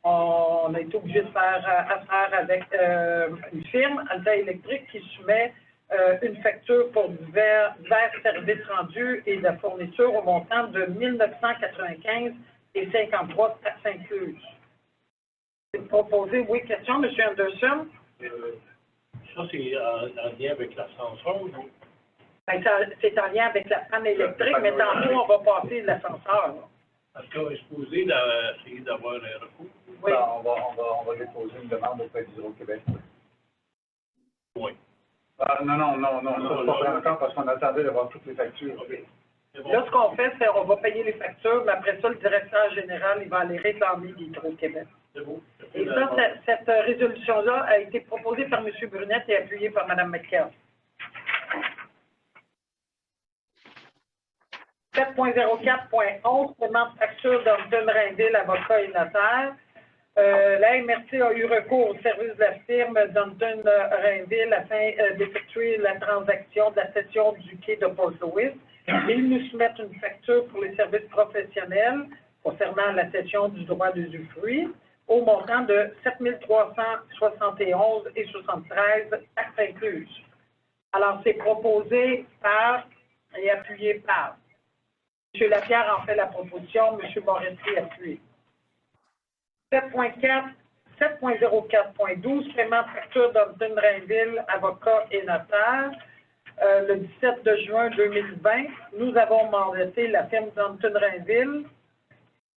On a été obligé de faire affaire avec une firme, Alta électrique, qui soumet une facture pour divers services rendus et de la fourniture au montant de 1 995,53 taxes incluses. C'est proposé, oui, question, M. Anderson? Ça, c'est en lien avec l'ascenseur, non? Ben, c'est en lien avec la panne électrique, mais tantôt, on va passer l'ascenseur. Parce qu'on est supposé essayer d'avoir un recours. Oui. On va déposer une demande auprès d'Hydro-Québec. Oui. Non, ça pas prendre encore parce qu'on attendait d'avoir toutes les factures. Okay. Bon. Là, ce qu'on fait, c'est qu'on va payer les factures, mais après ça, le directeur général, il va aller réclamer d'Hydro-Québec. C'est beau. Et ça, cette résolution-là a été proposée par M. Brunette et appuyée par Mme McKell. 7.04.11, paiement de facture d'Orton Rindil, avocat et notaire. La MRC a eu recours au service de la firme Dunton Rainville afin d'effectuer la transaction de la cession du quai de Port-Louis. Ils nous soumettent une facture pour les services professionnels concernant la cession du droit d'usufruit au montant de 7 371,73 taxes incluses. Alors, c'est proposé par et appuyé par. M. Lapierre en fait la proposition, M. Moretti appuie. 7.04.12, paiement de facture d'Upton Rainville, avocat et notaire. Le 17 de juin 2020, nous avons mandaté la firme d'Upton Rainville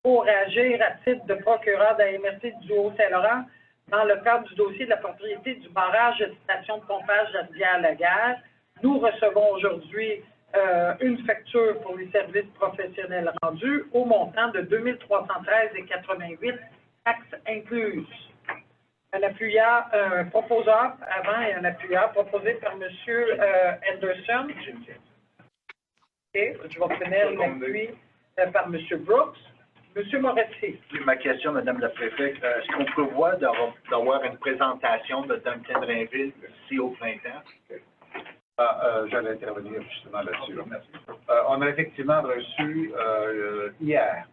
pour agir à titre de procureur de la MRC du Haut-Saint-Laurent dans le cadre du dossier de la propriété du barrage de station de pompage de la Rivière-la-Guerre. Nous recevons aujourd'hui une facture pour les services professionnels rendus au montant de 2 313,88 taxes incluses. Un appuyant, un proposeur avant et un appuyeur proposé par M. Henderson. Okay. Je vais finir l'appui par M. Brooks. M. Moretti. Ma question, Madame la Préfète, est-ce qu'on prévoit d'avoir une présentation de Duncan Rainville ici au printemps? J'allais intervenir justement là-dessus. On a effectivement reçu hier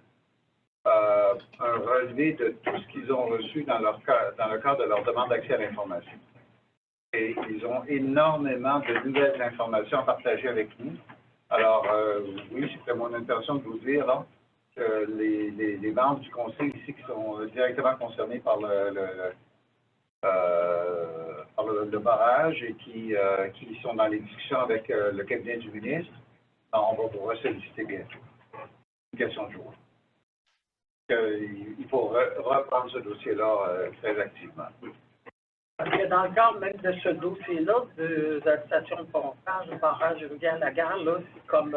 un relevé de tout ce qu'ils ont reçu dans le cadre de leur demande d'accès à l'information. Et ils ont énormément de nouvelles informations à partager avec nous. Alors, oui, c'était mon intention de vous dire là, que les membres du conseil ici qui sont directement concernés par le barrage et qui sont dans les discussions avec le cabinet du ministre, on va vous ressolliciter bientôt. Une question de jour. Il faut reprendre ce dossier-là très activement. Parce que dans le cadre même de ce dossier-là, de la station de pompage, du barrage de Rivière-la-Guerre, là, c'est comme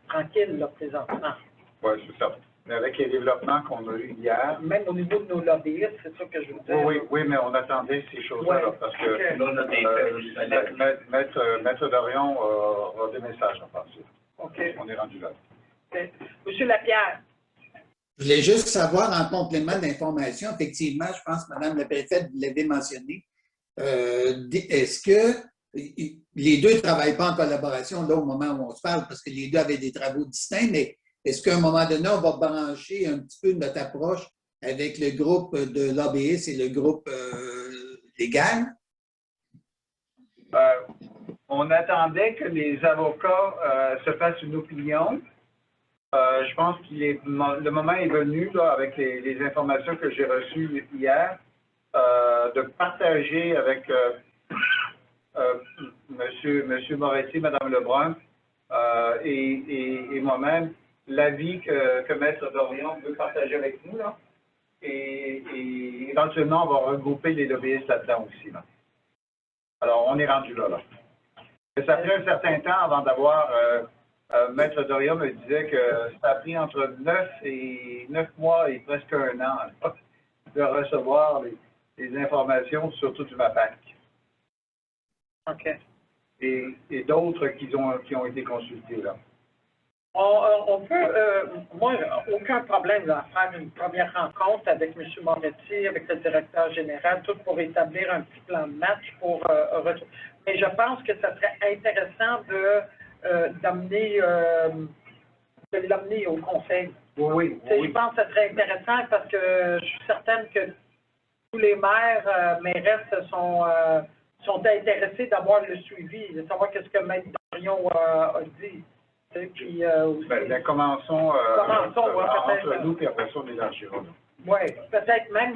tranquille, là, présentement. Oui, c'est ça. Mais avec les développements qu'on a eus hier. Même au niveau de nos lobbyistes, c'est ça que je veux dire. Oui, mais on attendait ces choses-là, là, parce que Maître Dorion a des messages à passer. OK. On est rendu là. Okay. Monsieur Lapierre. Je voulais juste savoir, en complément d'information, effectivement, je pense que Mme la préfète l'avait mentionné, est-ce que les deux ne travaillent pas en collaboration là au moment où on se parle, parce que les deux avaient des travaux distincts, mais est-ce qu'à un moment donné, on va brancher un petit peu notre approche avec le groupe de l'ABS et le groupe légal? On attendait que les avocats se fassent une opinion. Je pense que le moment est venu, là, avec les informations que j'ai reçues hier, de partager avec Monsieur Moretti, Mme Lebrun et moi-même l'avis que Maître Dorion veut partager avec nous. Là. Et éventuellement, on va regrouper les lobbyistes là-dedans aussi. Là. Alors, on est rendu là. Mais ça a pris un certain temps avant d'avoir... Maître Dorion me disait que ça a pris entre 9 mois et presque 1 an là, de recevoir les informations, surtout du MAPAC. OK. Et d'autres qui ont été consultés là. On peut, moi, aucun problème à faire une première rencontre avec M. Moretti, avec le directeur général, tout pour établir un petit plan de match pour mais je pense que ça serait intéressant de l'amener au conseil. Oui. Je pense que ce serait intéressant parce que je suis certaine que tous les maires, mairesses sont intéressés d'avoir le suivi, de savoir qu'est-ce que Maître Dorion a dit. Puis, commençons entre nous, puis après ça, on élargira. Oui, peut-être même,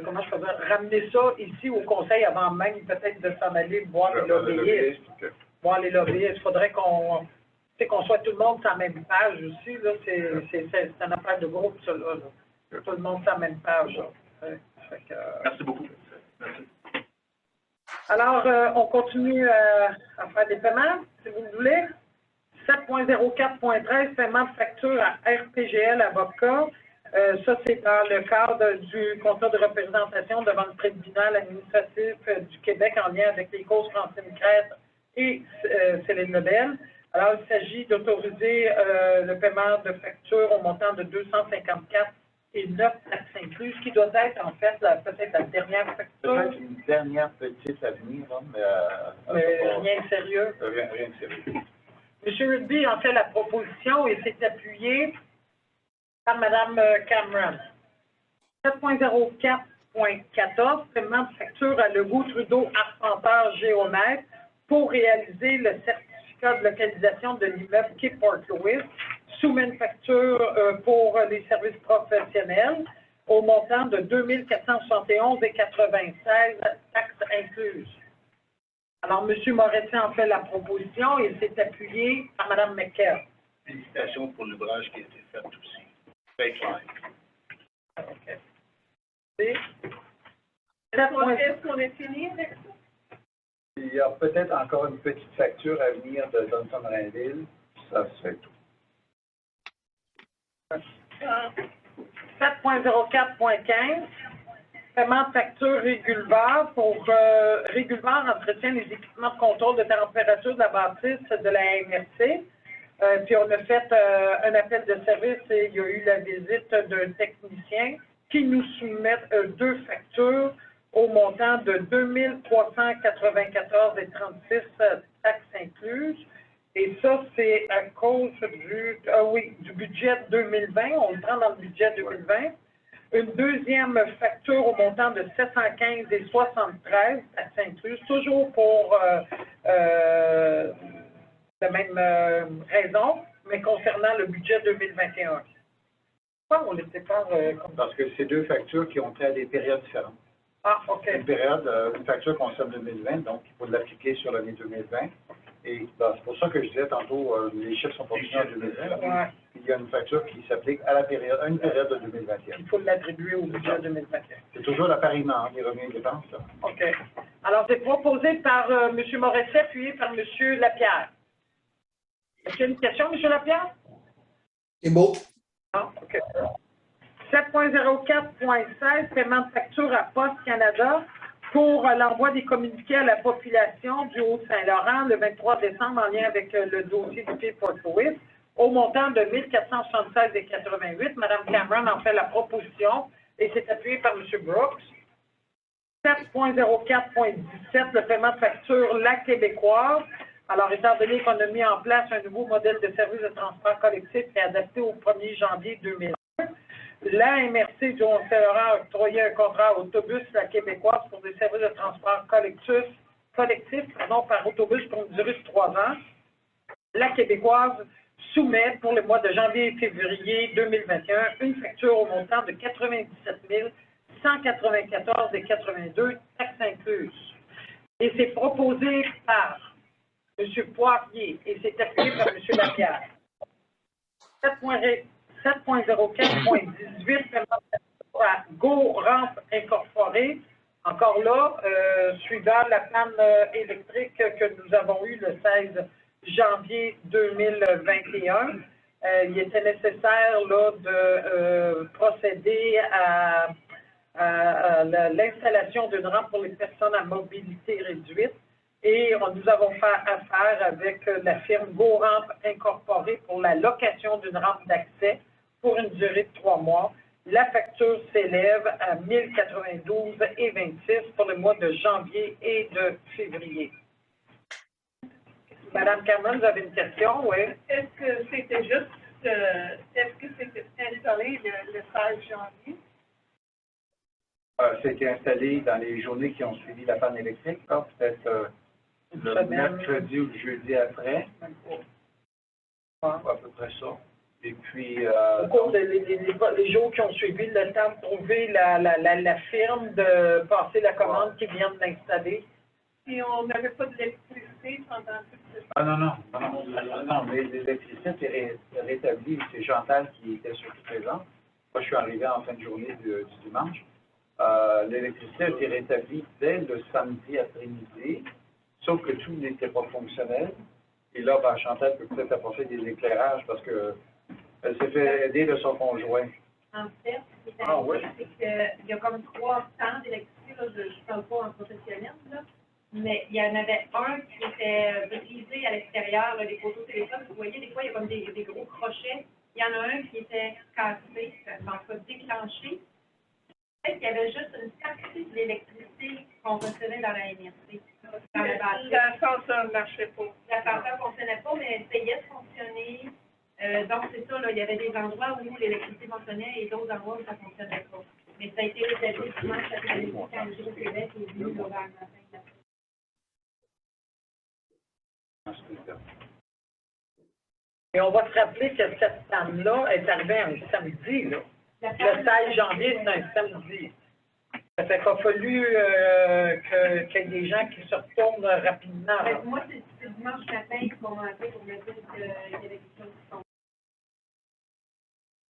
comment je peux dire, ramener ça ici au conseil avant même peut-être de s'en aller voir les lobbyistes. Voir les lobbyistes. Il faudrait qu'on soit tout le monde sur la même page aussi. Là, c'est une affaire de groupe, ça. Là. Tout le monde sur la même page. Merci beaucoup. Merci. Alors, on continue à faire des paiements, si vous voulez. 7.04.13, paiement de facture à RPGL Avocat. Ça, c'est dans le cadre du contrat de représentation devant le tribunal administratif du Québec en lien avec les causes Francine Crête et Céline Lebel. Alors, il s'agit d'autoriser le paiement de facture au montant de 254 et 9 taxes incluses, qui doit être en fait peut-être la dernière facture. Peut-être une dernière petite à venir, hein, mais Rien de sérieux. rien de sérieux. M. Rugby en fait la proposition et s'est appuyé par Mme Cameron. 7.04.14, paiement de facture à Legault Trudeau Arpenteur Géomètre pour réaliser le certificat de localisation de l'immeuble Quai Port-Louis, soumet une facture pour les services professionnels au montant de 2 471,96 taxes incluses. Alors, M. Moretti en fait la proposition et s'est appuyé par Mme McKell. Félicitations pour l'ouvrage qui a été fait aussi. Très clair. OK. Est-ce qu'on est fini avec ça? Il y a peut-être encore une petite facture à venir de Johnson-Rainville. Ça, c'est tout. 7.04.15, paiement de facture Régulvar pour Régulvar entretient les équipements de contrôle de température de la bâtisse de la MRC. Puis on a fait un appel de service et il y a eu la visite d'un technicien qui nous soumet 2 factures au montant de 2 394,36 taxes incluses. Et ça, c'est à cause du budget 2020. On le prend dans le budget 2020. Une deuxième facture au montant de 715,73 taxes incluses, toujours pour la même raison, mais concernant le budget 2021. Pourquoi on les sépare comme ça? Parce que c'est 2 factures qui ont trait à des périodes différentes. Ah, OK. Une facture concerne 2020, donc il faut l'appliquer sur l'année 2020. Et c'est pour ça que je disais tantôt, les chiffres sont pas finis en 2020. Ouais. Il y a une facture qui s'applique à une période de 2021. Il faut l'attribuer au budget 2021. C'est toujours l'appariement des revenus et dépenses. Là. OK. Alors, c'est proposé par M. Moretti, appuyé par M. Lapierre. Est-ce qu'il y a une question, M. Lapierre? C'est beau. Non, OK. 7.04.16, paiement de facture à Poste Canada pour l'envoi des communiqués à la population du Haut-Saint-Laurent le 23 décembre en lien avec le dossier du Quai Port-Louis au montant de 1 476,88. Mme Cameron en fait la proposition et s'est appuyée par M. Brooks. 7.04.17, le paiement de facture La Québécoise. Alors, étant donné qu'on a mis en place un nouveau modèle de service de transport collectif qui est adapté au 1er janvier 2001, la MRC du Haut-Saint-Laurent a octroyé un contrat autobus La Québécoise pour des services de transport collectif par autobus pour une durée de 3 ans. La Québécoise soumet pour le mois de janvier et février 2021 une facture au montant de 97 194,82 taxes incluses. Et c'est proposé par M. Poirier et c'est appuyé par M. Lapierre. 7.04.18, à Go Ramp Incorporé. Encore là, suivant la panne électrique que nous avons eue le 16 janvier 2021, il était nécessaire là, de procéder à l'installation d'une rampe pour les personnes à mobilité réduite. Et nous avons fait affaire avec la firme Go Ramp Incorporée pour la location d'une rampe d'accès pour une durée de 3 mois. La facture s'élève à 1 092,26 pour le mois de janvier et de février. Madame Cameron, vous avez une question? Oui. Est-ce que c'était juste, est-ce que c'était installé le 16 janvier? C'était installé dans les journées qui ont suivi la panne électrique, peut-être le mercredi ou le jeudi après. À peu près ça. Et puis... au cours des jours qui ont suivi, le temps de trouver la firme, de passer la commande qui vient de l'installer. Et on n'avait pas d'électricité pendant tout ce temps? Ah non, mais l'électricité était rétablie. C'est Chantal qui était surtout présente. Moi, je suis arrivé en fin de journée du dimanche. L'électricité a été rétablie dès le samedi après-midi, sauf que tout n'était pas fonctionnel. Et là, Chantal peut peut-être apporter des éclairages parce que elle s'est fait aider de son conjoint. En fait, ce qui est arrivé, c'est qu'il y a comme 3 temps d'électricité, là, je ne parle pas en professionnel, là, mais il y en avait un qui était brisé à l'extérieur, là, des photos téléphones. Vous voyez, des fois, il y a comme des gros crochets il y en a un qui était cassé, en tout cas déclenché. Peut-être qu'il y avait juste une partie de l'électricité qu'on recevait dans la MRC. Dans le bâtiment. L'ascenseur ne marchait pas. L'ascenseur ne fonctionnait pas, mais elle essayait de fonctionner. Donc, c'est ça, là, il y avait des endroits où l'électricité fonctionnait et d'autres endroits où ça ne fonctionnait pas. Mais ça a été rétabli dimanche après-midi quand le Hydro-Québec est venu le matin. Et on va se rappeler que cette panne-là est arrivée un samedi, là. Le 16 janvier, c'est un samedi. Ça fait qu'il a fallu qu'il y ait des gens qui se retournent rapidement. là. Moi, c'est dimanche matin qu'on m'a appelé pour me dire qu'il y avait des choses qui sont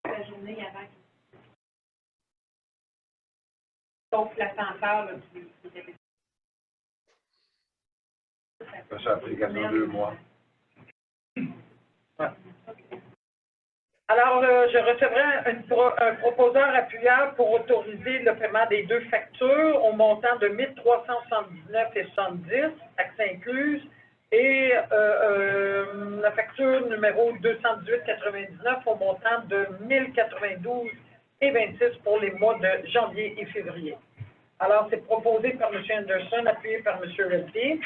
la journée avant. Sauf l'ascenseur, là, qui était... Ça a pris quasiment 2 mois. Ouais. Alors, je recevrai un proposeur appuyeur pour autoriser le paiement des 2 factures au montant de 1 379,70, taxes incluses, et la facture numéro 218,99 au montant de 1 092,26 pour les mois de janvier et février. Alors, c'est proposé par M. Anderson, appuyé par M. Reddy.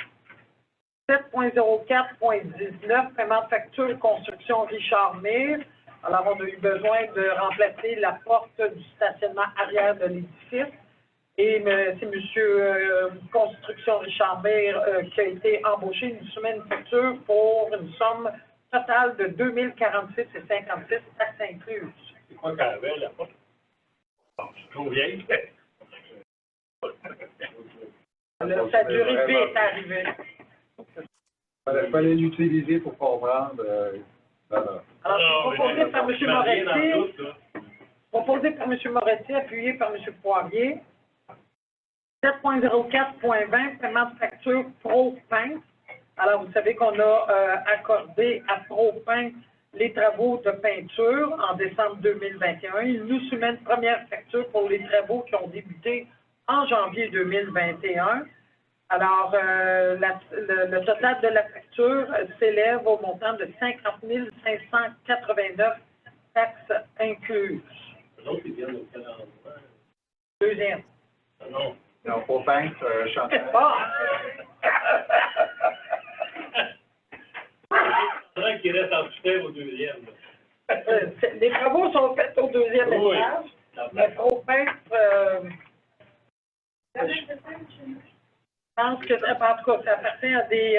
7.04.19, paiement de facture construction Richard Mille. Alors, on a eu besoin de remplacer la porte du stationnement arrière de l'édifice. Et c'est M. Construction Richard Mille qui a été embauché. Il nous soumet une facture pour une somme totale de 2 046,56, taxes incluses. C'est quoi qu'elle avait, la porte? Bon, c'est trop vieille. Sa durée de vie est arrivée. Il fallait l'utiliser pour comprendre. Alors, proposé par M. Moretti, appuyé par M. Poirier. 7.04.20, paiement de facture ProPaint. Alors, vous savez qu'on a accordé à ProPaint les travaux de peinture en décembre 2021. Il nous soumet une première facture pour les travaux qui ont débuté en janvier 2021. Alors, le total de la facture s'élève au montant de 50 589 taxes incluses. L'autre, ils viennent de quel endroit? Deuxième. Ah non. Non, pour peindre, Chantal. Ah! C'est vrai qu'il reste en dessous au deuxième. Les travaux sont faits au deuxième Oui. étage. Mais pour peindre, je pense que, en tout cas, ça appartient à des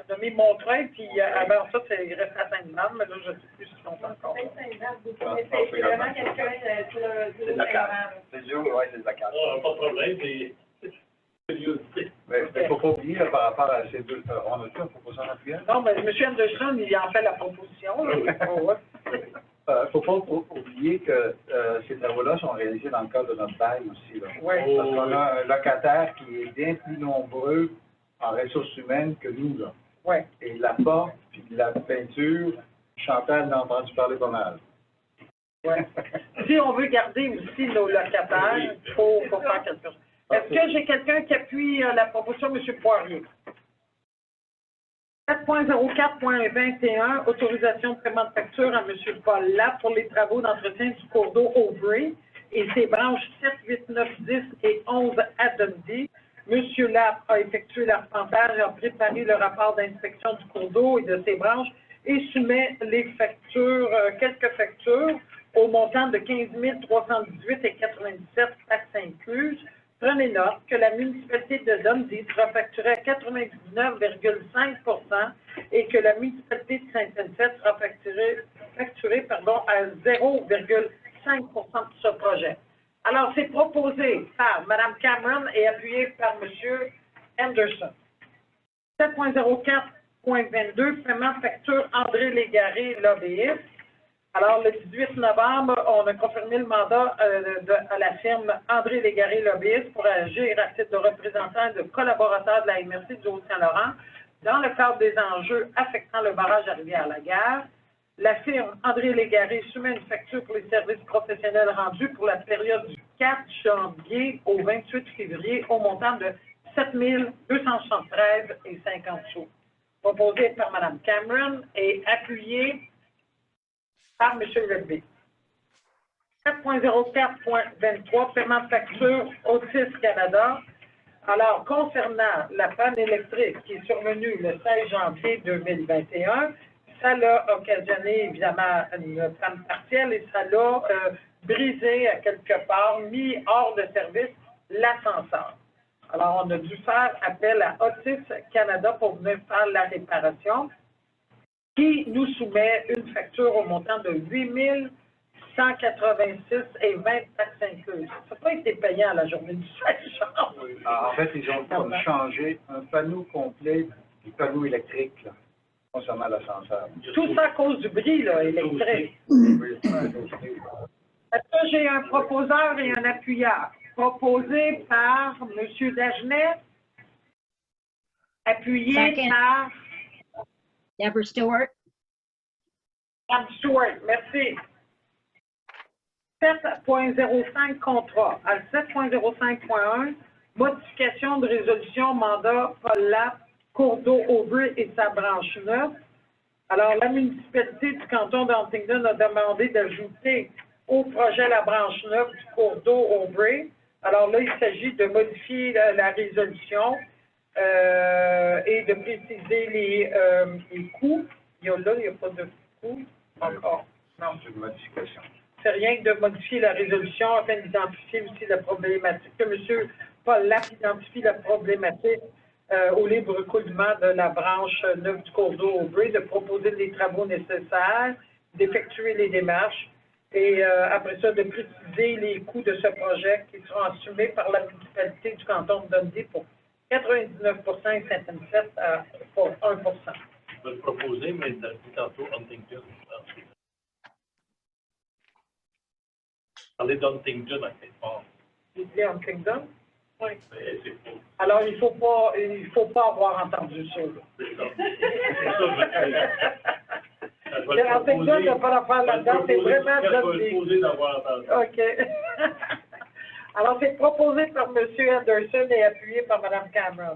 de mes Montreuil, puis avant ça, il reste à Saint-Denis, mais là, je ne sais plus si sont encore là. C'est vraiment quelqu'un sur le C'est local. C'est dur, oui, c'est local. Ah, pas de problème, c'est curiosité. Mais il ne faut pas oublier là, par rapport à ces 2. On a-tu un proposeur appuyant? Non, mais M. Anderson, il en fait la proposition. Là. Oh, ouais. Il ne faut pas oublier que ces travaux-là sont réalisés dans le cadre de notre bail aussi. Là. Oui. Parce qu'on a un locataire qui est bien plus nombreux en ressources humaines que nous. Là. Oui. Et la porte, puis la peinture, Chantal en a entendu parler pas mal. Oui. Si on veut garder aussi nos locataires, il faut faire quelque chose. Est-ce que j'ai quelqu'un qui appuie la proposition de M. Poirier? 7.04.21, autorisation de paiement de facture à M. Paul Lapp pour les travaux d'entretien du cours d'eau Aubry et ses branches 7, 8, 9, 10 et 11 à Dundee. M. Lapp a effectué l'arpentage et a préparé le rapport d'inspection du cours d'eau et de ses branches et soumet les factures, quelques factures au montant de 15 318,97 taxes incluses. Prenez note que la municipalité de Dundee sera facturée à 99,5 et que la municipalité de Saint-Anicette sera facturée à 0,5 de ce projet. Alors, c'est proposé par Mme Cameron et appuyé par M. Anderson. 7.04.22, paiement de facture André Légaré, lobbyiste. Alors, le 18 novembre, on a confirmé le mandat à la firme André Légaré Lobbyiste pour agir à titre de représentant et de collaborateur de la MRC du Haut-Saint-Laurent dans le cadre des enjeux affectant le barrage à Rivière-la-Guerre. La firme André Légaré soumet une facture pour les services professionnels rendus pour la période du 4 janvier au 28 février au montant de 7 273,50 sous. Proposé par Mme Cameron et appuyé par M. Levé. 4.04.23, paiement de facture Otis Canada. Alors, concernant la panne électrique qui est survenue le 16 janvier 2021, ça l'a occasionné évidemment une panne partielle et ça l'a brisé à quelque part, mis hors de service l'ascenseur. Alors, on a dû faire appel à Otis Canada pour venir faire la réparation, qui nous soumet une facture au montant de 8 186 et 20 taxes incluses. Ça n'a pas été payant à la journée du 16 janvier. En fait, ils ont changé un panneau complet du panneau électrique là, concernant l'ascenseur. Tout ça à cause du bris là, électrique. Est-ce que j'ai un proposeur et un appuyeur? Proposé par M. Dagenet, appuyé Second. par Deborah Stewart. Mme Stewart. Merci. 7.05 contrat. À 7.05.1, modification de résolution mandat Paul Lapp, cours d'eau Aubry et sa branche 9. Alors, la municipalité du canton d'Huntingdon a demandé d'ajouter au projet la branche 9 du cours d'eau Aubry. Alors là, il s'agit de modifier la résolution et de préciser les coûts. Il n'y a pas de coûts encore. Non. C'est une modification. C'est rien que de modifier la résolution afin d'identifier aussi la problématique. Que M. Paul Lapp identifie la problématique au libre coulement de la branche 9 du cours d'eau Aubry, de proposer les travaux nécessaires, d'effectuer les démarches et après ça, de préciser les coûts de ce projet qui seront assumés par la municipalité du canton de Dundee pour 99 et Saint-Anicette pour 1 Je vais le proposer, mais tantôt Huntington. Parler d'Huntington à quelque part. Il dit Huntingdon? Oui. Mais c'est faux. Alors, il faut pas avoir entendu ça. C'est ça. C'est ça, je Le Huntingdon n'a pas d'affaire là-dedans, c'est vraiment Je vais le Dundee. poser d'avoir entendu. OK. Alors, c'est proposé par M. Anderson et appuyé par Mme Cameron.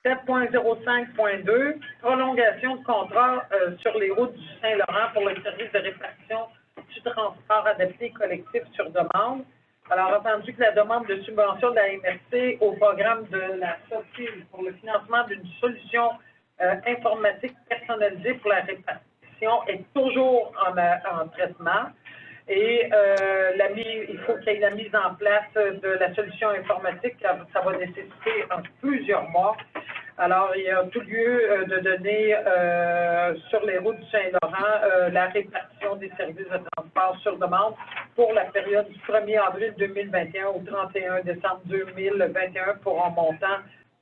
7.05.2, prolongation de contrat sur les routes du Saint-Laurent pour le service de répartition du transport adapté collectif sur demande. Alors, entendu que la demande de subvention de la MRC au programme de la SOCI pour le financement d'une solution informatique personnalisée pour la répartition est toujours en traitement. Et il faut qu'il y ait la mise en place de la solution informatique. Ça va nécessiter plusieurs mois. Alors, il y a tout lieu de donner sur les routes du Saint-Laurent la répartition des services de transport sur demande pour la période du 1er avril 2021 au 31 décembre 2021 pour un montant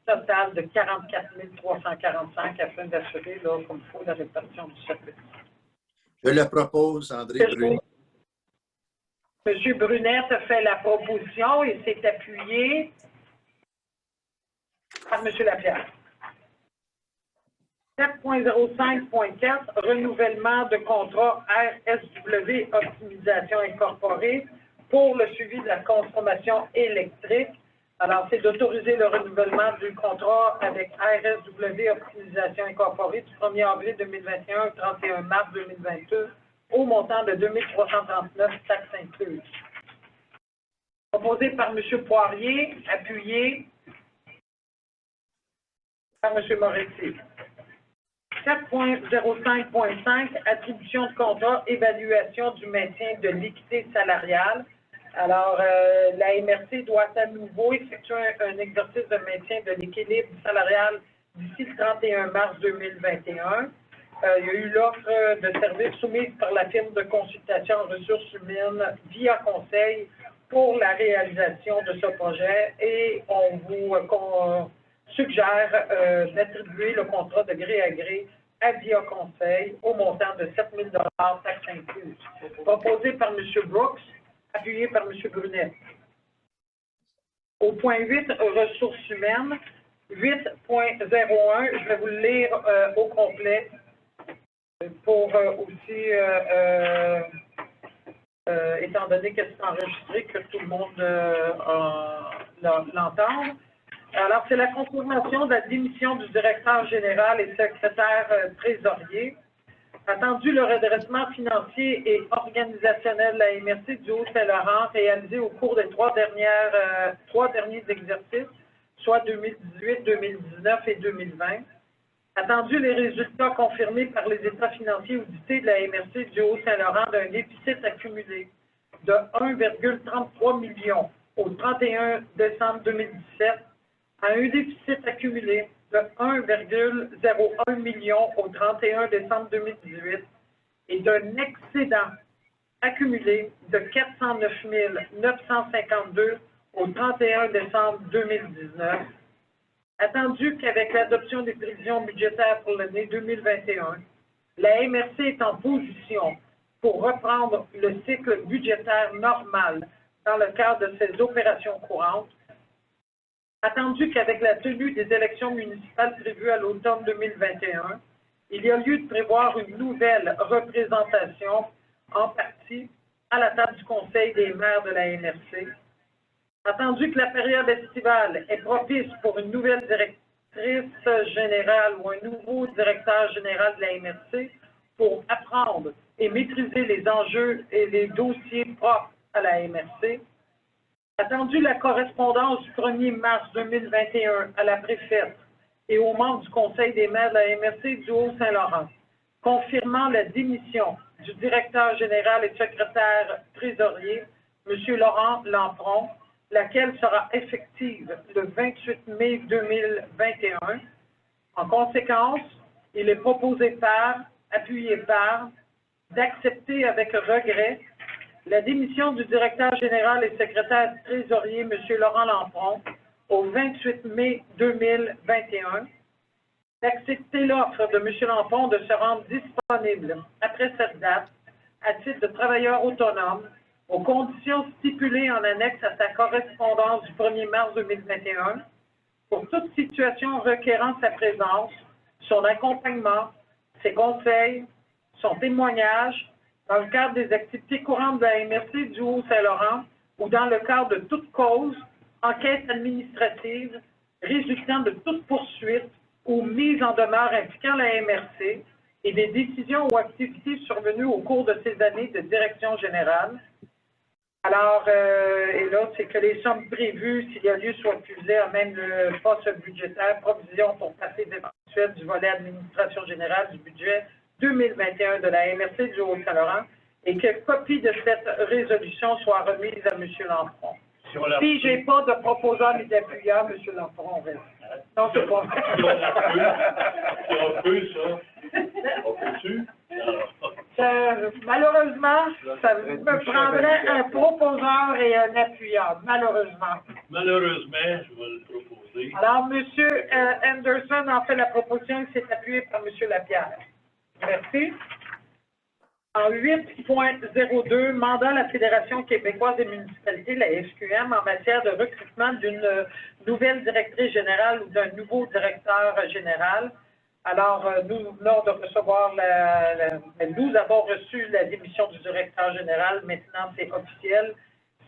total de 44 345 afin d'assurer, comme il faut, la répartition du service. Je le propose, André Brunet. M. Brunette a fait la proposition et s'est appuyé par M. Lapierre. 7.05.4, renouvellement de contrat RSW Optimisation Incorporée pour le suivi de la consommation électrique. Alors, c'est d'autoriser le renouvellement du contrat avec RSW Optimisation Incorporée du 1er avril 2021 au 31 mars 2022 au montant de 2 339 taxes incluses. Proposé par M. Poirier, appuyé par M. Moretti. 7.05.5, attribution de contrat, évaluation du maintien de l'équité salariale. Alors, la MRC doit à nouveau effectuer un exercice de maintien de l'équilibre salarial d'ici le 31 mars 2021. Il y a eu l'offre de service soumise par la firme de consultation en ressources humaines via conseil pour la réalisation de ce projet et on vous suggère d'attribuer le contrat de gré à gré à Via Conseil au montant de 7 000 taxes incluses. Proposé par M. Brooks, appuyé par M. Brunet. Au point 8, ressources humaines, 8.01, je vais vous le lire au complet pour aussi, étant donné que c'est enregistré, que tout le monde l'entende. Alors, c'est la confirmation de la démission du directeur général et secrétaire trésorier. Attendu le redressement financier et organisationnel de la MRC du Haut-Saint-Laurent réalisé au cours des trois derniers exercices, soit 2018, 2019 et 2020. Attendu les résultats confirmés par les états financiers audités de la MRC du Haut-Saint-Laurent d'un déficit accumulé de 1,33 million au 31 décembre 2017 à un déficit accumulé de 1,01 million au 31 décembre 2018 et d'un excédent accumulé de 409 952 au 31 décembre 2019. Attendu qu'avec l'adoption des prévisions budgétaires pour l'année 2021, la MRC est en position pour reprendre le cycle budgétaire normal dans le cadre de ses opérations courantes. Attendu qu'avec la tenue des élections municipales prévues à l'automne 2021, il y a lieu de prévoir une nouvelle représentation, en partie, à la table du Conseil des maires de la MRC. Attendu que la période estivale est propice pour une nouvelle directrice générale ou un nouveau directeur général de la MRC pour apprendre et maîtriser les enjeux et les dossiers propres à la MRC. Attendu la correspondance du 1er mars 2021 à la préfète et aux membres du Conseil des maires de la MRC du Haut-Saint-Laurent, confirmant la démission du directeur général et secrétaire trésorier, M. Laurent Lampron, laquelle sera effective le 28 mai 2021. En conséquence, il est proposé appuyé par, d'accepter avec regret la démission du directeur général et secrétaire trésorier, M. Laurent Lampron, au 28 mai 2021, d'accepter l'offre de M. Lampron de se rendre disponible après cette date à titre de travailleur autonome aux conditions stipulées en annexe à sa correspondance du 1er mars 2021 pour toute situation requérant sa présence, son accompagnement, ses conseils, son témoignage dans le cadre des activités courantes de la MRC du Haut-Saint-Laurent ou dans le cadre de toute cause, enquête administrative, résultant de toute poursuite ou mise en demeure impliquant la MRC et des décisions ou activités survenues au cours de ces années de direction générale. Alors, et l'autre, c'est que les sommes prévues, s'il y a lieu, soient utilisées à même le poste budgétaire, provision pour passer d'éventuels du volet administration générale du budget 2021 de la MRC du Haut-Saint-Laurent et que copie de cette résolution soit remise à M. Lampron. Si je n'ai pas de proposant ni d'appuyant, M. Lampron reste. Non, c'est pas vrai. Si on peut, ça. On peut-tu? Malheureusement, ça me prendrait un proposeur et un appuyant, malheureusement. Malheureusement, je vais le proposer. Alors, M. Anderson en fait la proposition et s'est appuyé par M. Lapierre. Merci. En 8.02, mandat à la Fédération québécoise des municipalités, la FQM, en matière de recrutement d'une nouvelle directrice générale ou d'un nouveau directeur général. Alors, nous venons de recevoir nous avons reçu la démission du directeur général. Maintenant, c'est officiel,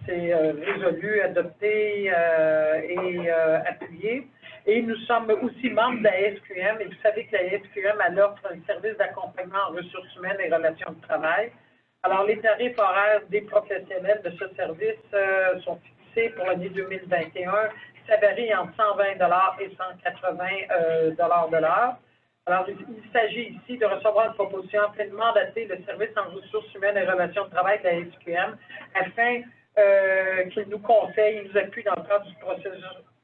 c'est résolu, adopté et appuyé. Et nous sommes aussi membres de la SQM, et vous savez que la SQM, elle offre un service d'accompagnement en ressources humaines et relations de travail. Alors, les tarifs horaires des professionnels de ce service sont fixés pour l'année 2021. Ça varie entre 120 et 180 de l'heure. Alors, il s'agit ici de recevoir une proposition afin de mandater le service en ressources humaines et relations de travail de la SQM afin qu'il nous conseille et nous appuie dans le cadre du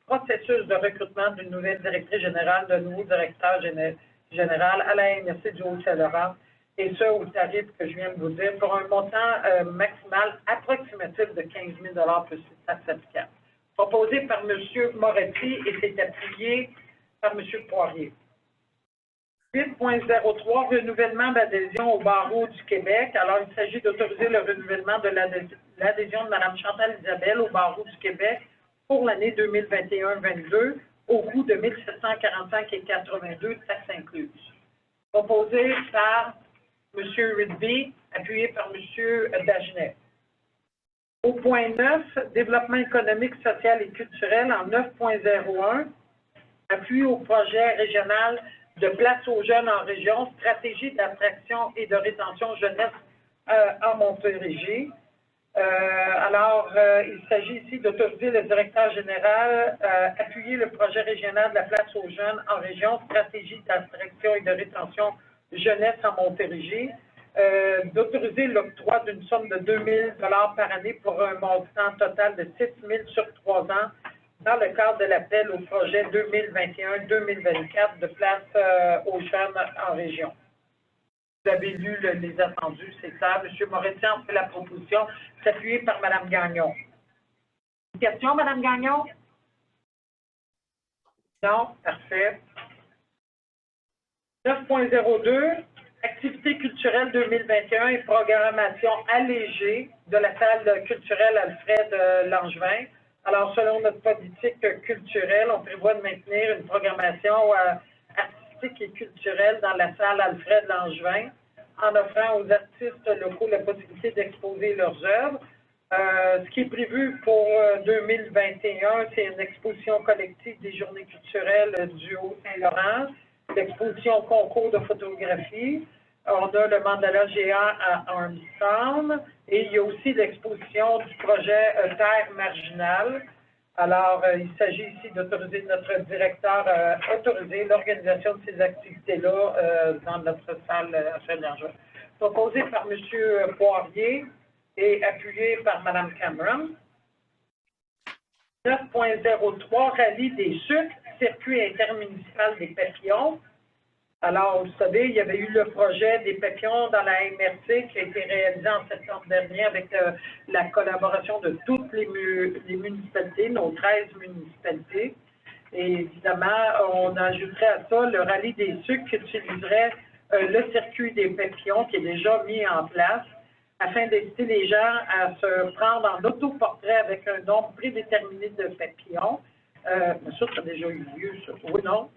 processus de recrutement d'une nouvelle directrice générale, d'un nouveau directeur général à la MRC du Haut-Saint-Laurent, et ce, au tarif que je viens de vous dire, pour un montant maximal approximatif de 15 000 plus taxes applicables. Proposé par M. Moretti et c'est appuyé par M. Poirier. 8.03, renouvellement d'adhésion au barreau du Québec. Alors, il s'agit d'autoriser le renouvellement de l'adhésion de Mme Chantal Isabelle au barreau du Québec pour l'année 2021-22 au coût de 1 745,82 taxes incluses. Proposé par M. Ridby, appuyé par M. Dagenet. Au point 9, développement économique, social et culturel en 9.01, appui au projet régional de place aux jeunes en région, stratégie d'attraction et de rétention jeunesse en Montérégie. Il s'agit ici d'autoriser le directeur général à appuyer le projet régional de la place aux jeunes en région, stratégie d'attraction et de rétention jeunesse en Montérégie, d'autoriser l'octroi d'une somme de 2 000 $ par année pour un montant total de 6 000 sur 3 ans dans le cadre de l'appel au projet 2021-2024 de place aux jeunes en région. Vous avez lu les attendus, c'est ça. M. Moretti en fait la proposition, c'est appuyé par Mme Gagnon. Une question, Mme Gagnon? Non? Parfait. 9.02, activité culturelle 2021 et programmation allégée de la salle culturelle Alfred Langevin. Alors, selon notre politique culturelle, on prévoit de maintenir une programmation artistique et culturelle dans la salle Alfred Langevin, en offrant aux artistes locaux la possibilité d'exposer leurs œuvres. Ce qui est prévu pour 2021, c'est une exposition collective des journées culturelles du Haut-Saint-Laurent, l'exposition concours de photographie. On a le mandala géant à Armstrong et il y a aussi l'exposition du projet Terre marginale. Alors, il s'agit ici d'autoriser notre directeur à autoriser l'organisation de ces activités-là dans notre salle Alfred Langevin. Proposé par M. Poirier et appuyé par Mme Cameron. 9.03, rallye des sucres, circuit intermunicipal des papillons. Alors, vous savez, il y avait eu le projet des papillons dans la MRC qui a été réalisé en septembre dernier avec la collaboration de toutes les municipalités, nos 13 municipalités. Et évidemment, on ajouterait à ça le rallye des sucres qui utiliserait le circuit des papillons qui est déjà mis en place afin d'inciter les gens à se prendre en autoportrait avec un nombre prédéterminé de papillons. Bien sûr, ça a déjà eu lieu, ça. Oui, non?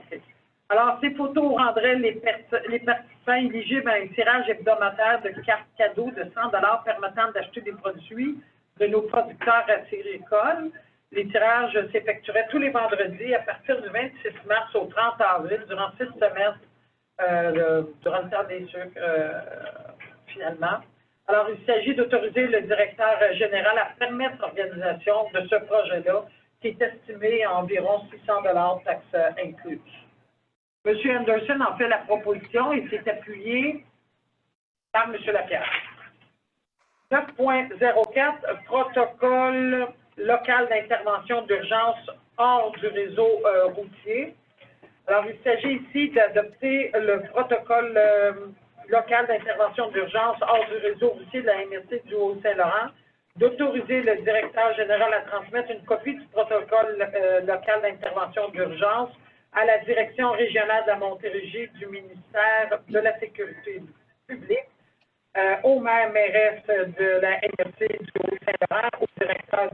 Okay. Alors, ces photos rendraient les participants éligibles à un tirage hebdomadaire de cartes cadeaux de 100 $ permettant d'acheter des produits de nos producteurs acéricoles. Les tirages s'effectueraient tous les vendredis à partir du 26 mars au 30 avril, durant 6 semestres, durant le temps des sucres, finalement. Alors, il s'agit d'autoriser le directeur général à permettre l'organisation de ce projet-là, qui est estimé à environ 600 $ taxes incluses. M. Anderson en fait la proposition et s'est appuyé par M. Lapierre. 9.04, protocole local d'intervention d'urgence hors du réseau routier. Alors, il s'agit ici d'adopter le protocole local d'intervention d'urgence hors du réseau routier de la MRC du Haut-Saint-Laurent, d'autoriser le directeur général à transmettre une copie du protocole local d'intervention d'urgence à la direction régionale de la Montérégie du ministère de la Sécurité publique, au maire-mairesse de la MRC du Haut-Saint-Laurent, au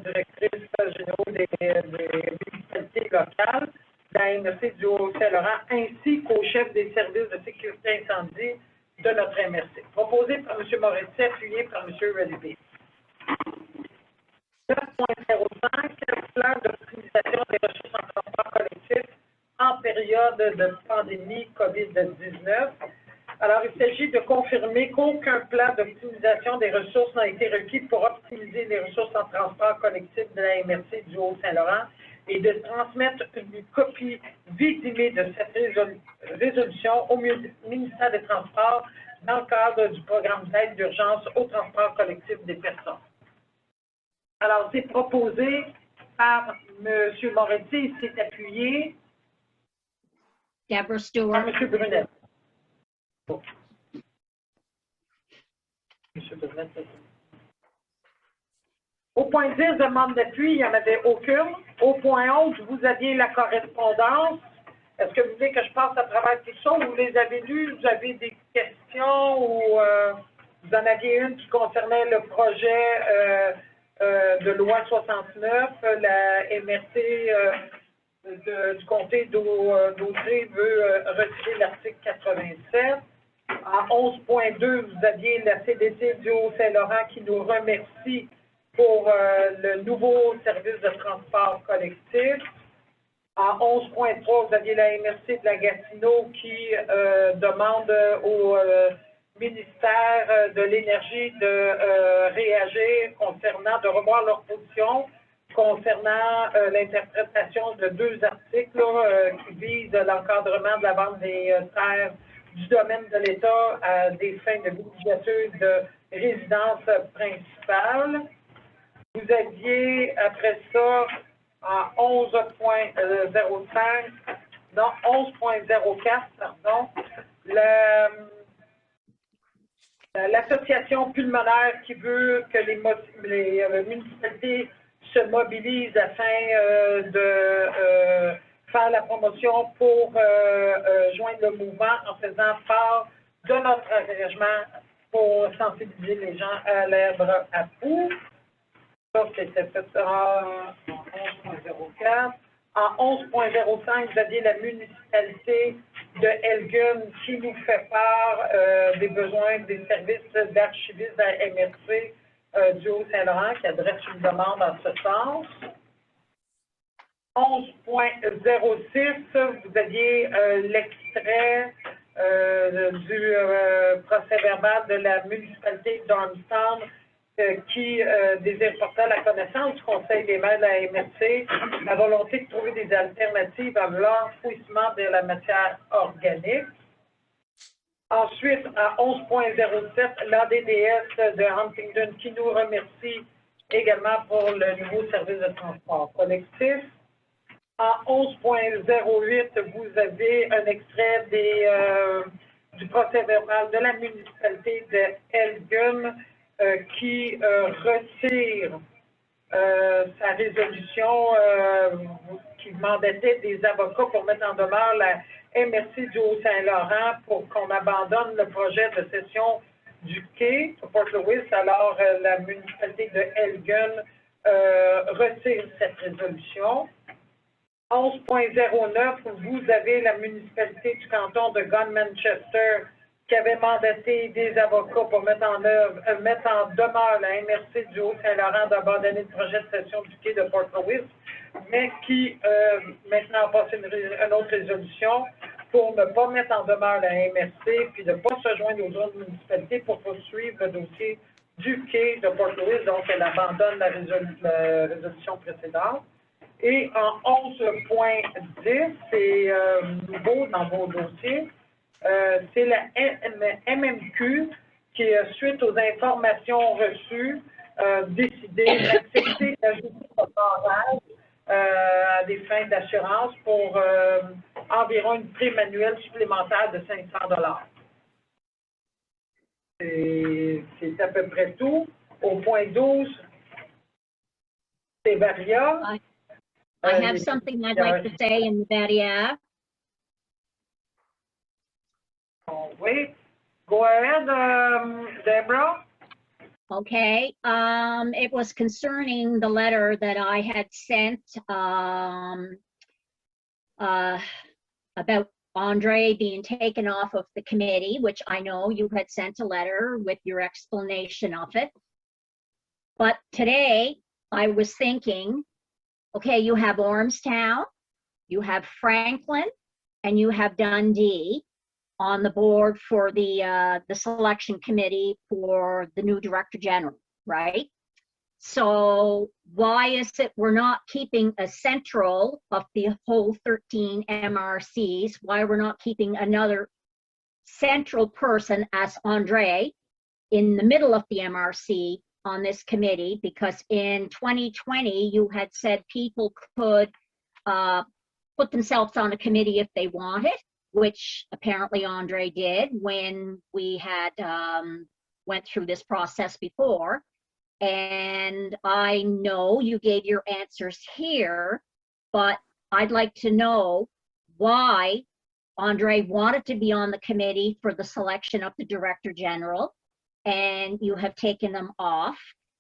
directrices généraux des municipalités locales de la MRC du Haut-Saint-Laurent, ainsi qu'aux chefs des services de sécurité incendie de notre MRC. Proposé par M. Moretti, appuyé par M. Redby. 9.05, plan d'optimisation des ressources en transport collectif en période de pandémie COVID-19. Alors, il s'agit de confirmer qu'aucun plan d'optimisation des ressources n'a été requis pour optimiser les ressources en transport collectif de la MRC du Haut-Saint-Laurent et de transmettre une copie vidimée de cette résolution au ministère des Transports dans le cadre du programme d'aide d'urgence au transport collectif des personnes. Alors, c'est proposé par M. Moretti, il s'est appuyé Deborah Stewart. par M. Brunet. Oh. M. Brunet. Au point 10, demande d'appui, il n'y en avait aucune. Au point 11, vous aviez la correspondance. Est-ce que vous voulez que je passe à travers tout ça? Vous les avez lus? Vous avez des questions? Ou vous en aviez une qui concernait le projet de loi 69, la MRC du comté d'Audrey veut retirer l'article 87. En 11.2, vous aviez la CDC du Haut-Saint-Laurent qui nous remercie pour le nouveau service de transport collectif. En En 11.3, vous aviez la MRC de la Gatineau qui demande au ministère de l'Énergie de réagir concernant, de revoir leur position concernant l'interprétation de 2 articles qui visent l'encadrement de la vente des terres du domaine de l'État à des fins de villégiature de résidence principale. Vous aviez, après ça, en 11.04, pardon, l'association pulmonaire qui veut que les municipalités se mobilisent afin de faire la promotion pour joindre le mouvement en faisant part de notre engagement pour sensibiliser les gens à l'herbe à poux. Ça, c'était fait en 11.04. En 11.05, vous aviez la municipalité de Elgin qui nous fait part des besoins des services d'archivistes à MRC du Haut-Saint-Laurent qui adresse une demande en ce sens. 11.06, vous aviez l'extrait du procès-verbal de la municipalité d'Armstrong qui désire porter à la connaissance du Conseil des maires de la MRC la volonté de trouver des alternatives à l'enfouissement de la matière organique. Ensuite, à 11.07, l'ADDS de Huntingdon qui nous remercie également pour le nouveau service de transport collectif. En 11.08, vous avez un extrait du procès-verbal de la municipalité de Elgin qui retire sa résolution qui mandatait des avocats pour mettre en demeure la MRC du Haut-Saint-Laurent pour qu'on abandonne le projet de cession du quai à Port-Louis. Alors, la municipalité de Elgin retire cette résolution. 11.09, vous avez la municipalité du canton de Gun-Manchester qui avait mandaté des avocats pour mettre en demeure la MRC du Haut-Saint-Laurent d'abandonner le projet de cession du quai de Port-Louis, mais qui maintenant a passé une autre résolution pour ne pas mettre en demeure la MRC puis de ne pas se joindre aux autres municipalités pour poursuivre le dossier du quai de Port-Louis. Donc, elle abandonne la résolution précédente. Et en 11.10, c'est nouveau dans vos dossiers, c'est la MMQ qui, suite aux informations reçues, décidé d'accepter d'ajouter le barrage à des fins d'assurance pour environ une prime annuelle supplémentaire de 500 $. C'est à peu près tout. Au point 12, c'est Varia. I have something I'd like to say in the Badia. Wait, go ahead, Deborah. Okay, it was concerning the letter that I had sent about Andre being taken off of the committee, which I know you had sent a letter with your explanation of it. But today I was thinking, okay, you have Ormstown, you have Franklin, and you have Dundee on the board for the selection committee for the new director general, right? So why is it we're not keeping a central of the whole 13 MRCs? Why we're not keeping another central person as Andre in the middle of the MRC on this committee? Because in 2020, you had said people could put themselves on a committee if they wanted, which apparently Andre did when we had went through this process before. And I know you gave your answers here, but I'd like to know why Andre wanted to be on the committee for the selection of the Director General, and you have taken them off.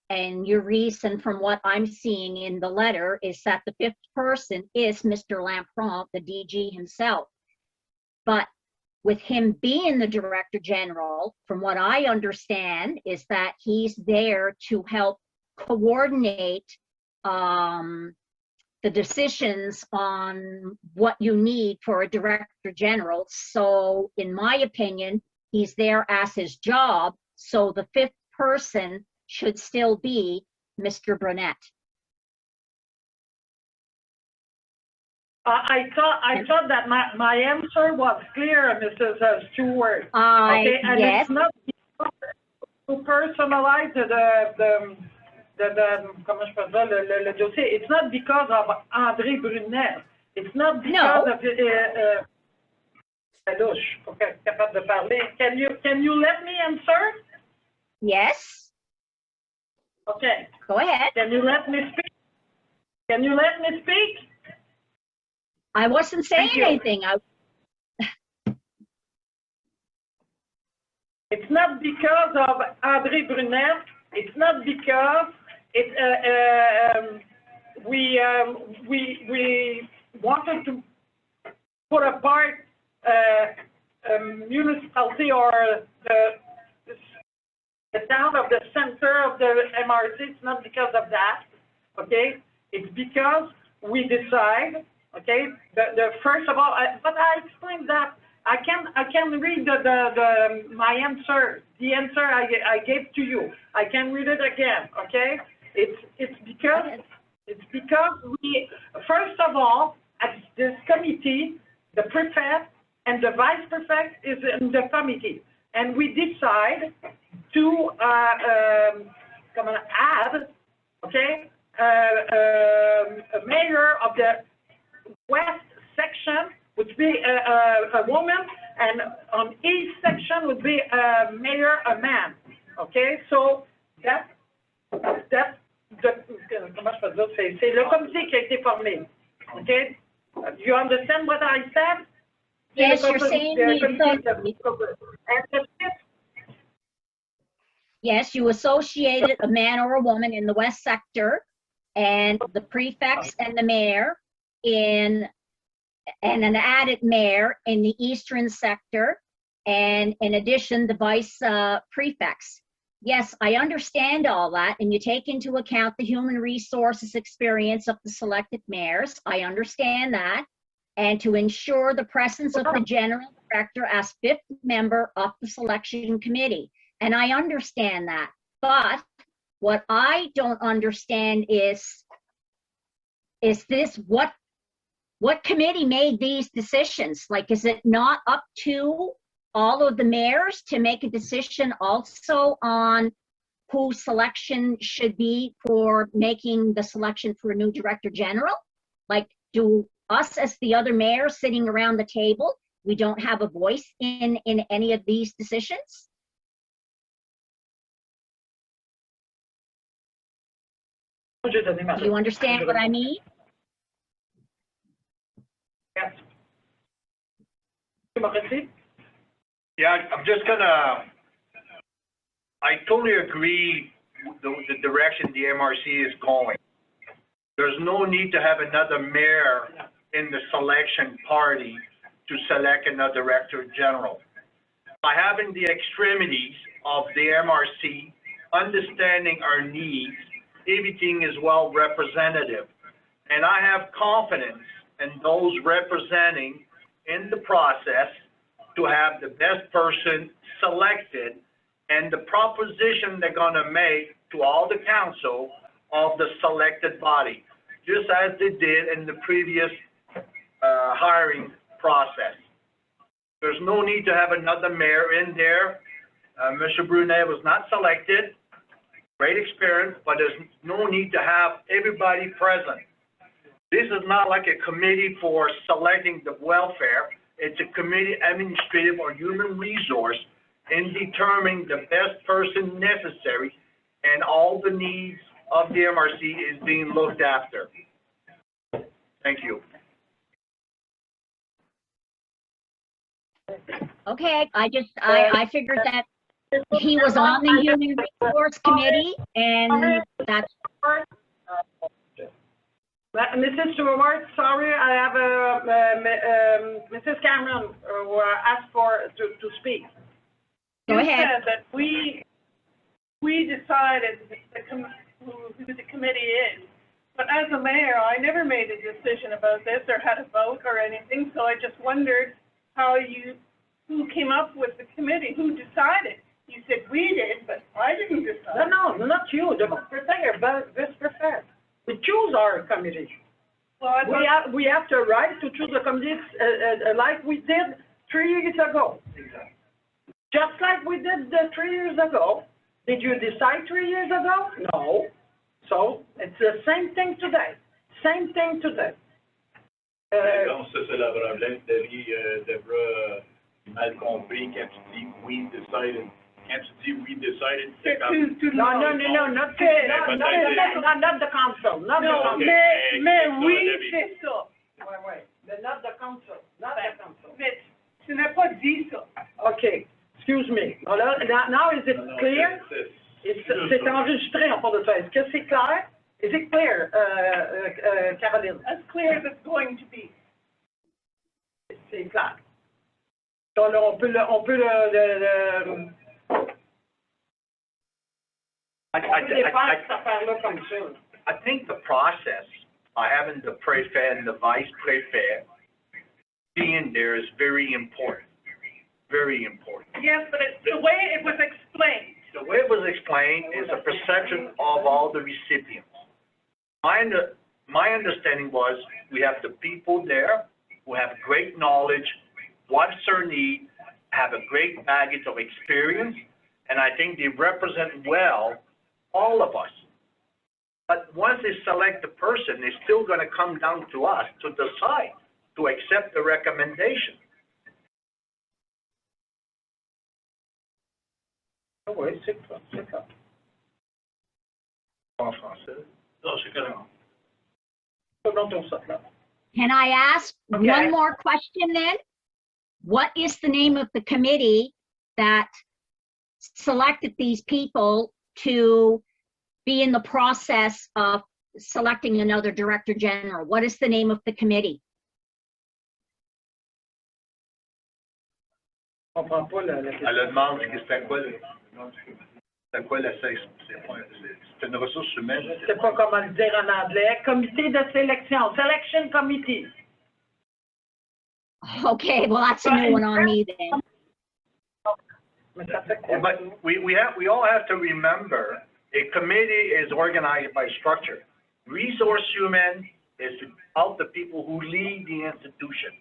And your reason, from what I'm seeing in the letter, is that the fifth person is Mr. Lampron, the DG himself. But with him being the Director General, from what I understand, is that he's there to help coordinate the decisions on what you need for a director general. So in my opinion, he's there as his job. So the fifth person should still be Mr. Brunette. I thought that my answer was clear, Mrs. Stewart. Okay, and Yes, it's not to personalize comment je peux dire, le dossier. It's not because of André Brunet. It's not because of je suis pas capable de parler. Can you let me answer? yes, Okay. go ahead. Can you let me speak? Can you let me speak? I wasn't saying Thank you. anything. It's not because of André Brunet. It's not because we wanted to put apart a municipality or the town of the center of the MRC. It's not because of that. Okay, it's because we decide. Okay, the first of all, but I explained that. I can read my answer, the answer I gave to you. I can read it again. Okay, it's because we, first of all, at this committee, the prefect and the vice prefect is in the committee, and we decide to add, okay, a mayor of the west section would be a woman, and on each section would be a mayor, a man. Okay, so that's comment je peux dire, c'est le comité qui a été formé. Okay, you understand what I said? Yes, you're saying yes, you associated a man or a woman in the west sector, and the prefects and the mayor and an added mayor in the eastern sector, and in addition, the vice prefects. Yes, I understand all that, and you take into account the human resources experience of the selected mayors. I understand that, and to ensure the presence of the general director as fifth member of the selection committee. And I understand that, but what I don't understand is this, what committee made these decisions? Like, is it not up to all of the mayors to make a decision also on who selection should be for making the selection for a new director general? Like, do us as the other mayors sitting around the table, we don't have a voice in any of these decisions? Do you understand what I mean? Yes. Yeah, I'm just gonna, I totally agree with the direction the MRC is going. There's no need to have another mayor in the selection party to select another director general. By having the extremities of the MRC, understanding our needs, everything is well representative. And I have confidence in those representing in the process to have the best person selected and the proposition they're gonna make to all the council of the selected body, just as they did in the previous hiring process. There's no need to have another mayor in there. Mr. Brunet was not selected, great experience, but there's no need to have everybody present. This is not like a committee for selecting the welfare. It's a committee, administrative or human resource, in determining the best person necessary, and all the needs of the MRC is being looked after. Thank you. Okay, I figured that he was on the Human Resource Committee, and that's... Mrs. Stewart, sorry, I have Mrs. Cameron who asked to speak. Go ahead. You said that we decided who the committee is, But as a mayor, I never made a decision about this or had a vote or anything, so I just wondered who came up with the committee, who decided? You said we did, but I didn't decide. No, not you, the secretary, vice prefect. We choose our committee. Well, I thought, We have the right to choose a committee like we did 3 years ago. Just like we did 3 years ago. Did you decide 3 years ago? No. So, it's the same thing today. Same thing today. Donc, ça, c'est le problème. Debra mal compris quand tu dis we decided. Quand tu dis we decided, c'est comme... No, not the council, not the council. mais oui, c'est ça. Ouais, but not the council, not the council. Mais tu n'as pas dit ça. Okay, excuse me. Alors, now is it clear? C'est enregistré en fond de ça. Est-ce que c'est clair? Is it clear, Caroline? As clear as it's going to be. C'est clair. Donc, là, on peut le défaire cette affaire-là comme ça. I think the process, having the prefect and the vice prefect being there is very important. Very important. Yes, but it's the way it was explained. The way it was explained is a perception of all the recipients. My understanding was we have the people there who have great knowledge, what's their need, have a great baggage of experience, and I think they represent well all of us. But once they select the person, it's still going to come down to us to decide to accept the recommendation. Oui, c'est clair. En français. Non, c'est correct. Prenons ça là. Can I ask Okay. one more question then? What is the name of the committee that selected these people to be in the process of selecting another director general? What is the name of the committee? Je comprends pas la question. Elle demande que c'était quoi c'est une ressource humaine. Je sais pas comment le dire en anglais. Comité de sélection, selection committee. Okay, well, that's a new one on me then. Mais ça fait quoi? But we all have to remember, a committee is organized by structure. Resource human is out the people who lead the institution.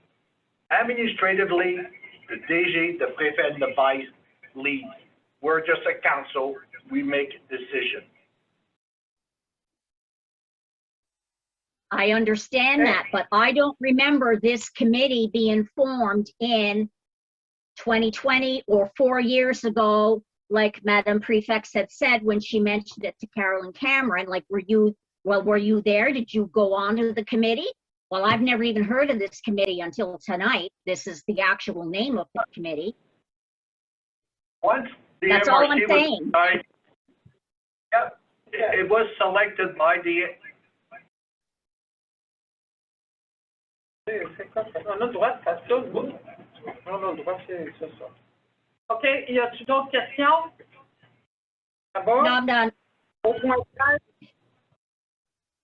Administratively, the DG, the prefect, and the vice leads. We're just a council, we make decisions. I understand that, but I don't remember this committee being formed in 2020 or 4 years ago, like Madam Prefect had said when she mentioned it to Carolyn Cameron. Like, were you there? Did you go on to the committee? Well, I've never even heard of this committee until tonight. This is the actual name of the committee. Once the That's all I'm MRC was saying. decided, yep, it was selected by the, C'est quoi ça? On a le droit de faire ça, nous. On a le droit de faire ça. OK, y a-t-il d'autres questions? Ça va? No, I'm done. Au point 13,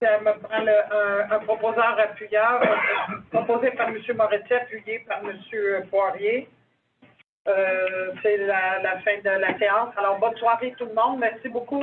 ça me prend un proposeur appuyeur, proposé par M. Moretti, appuyé par M. Poirier. C'est la fin de la séance. Alors, bonne soirée tout le monde. Merci beaucoup.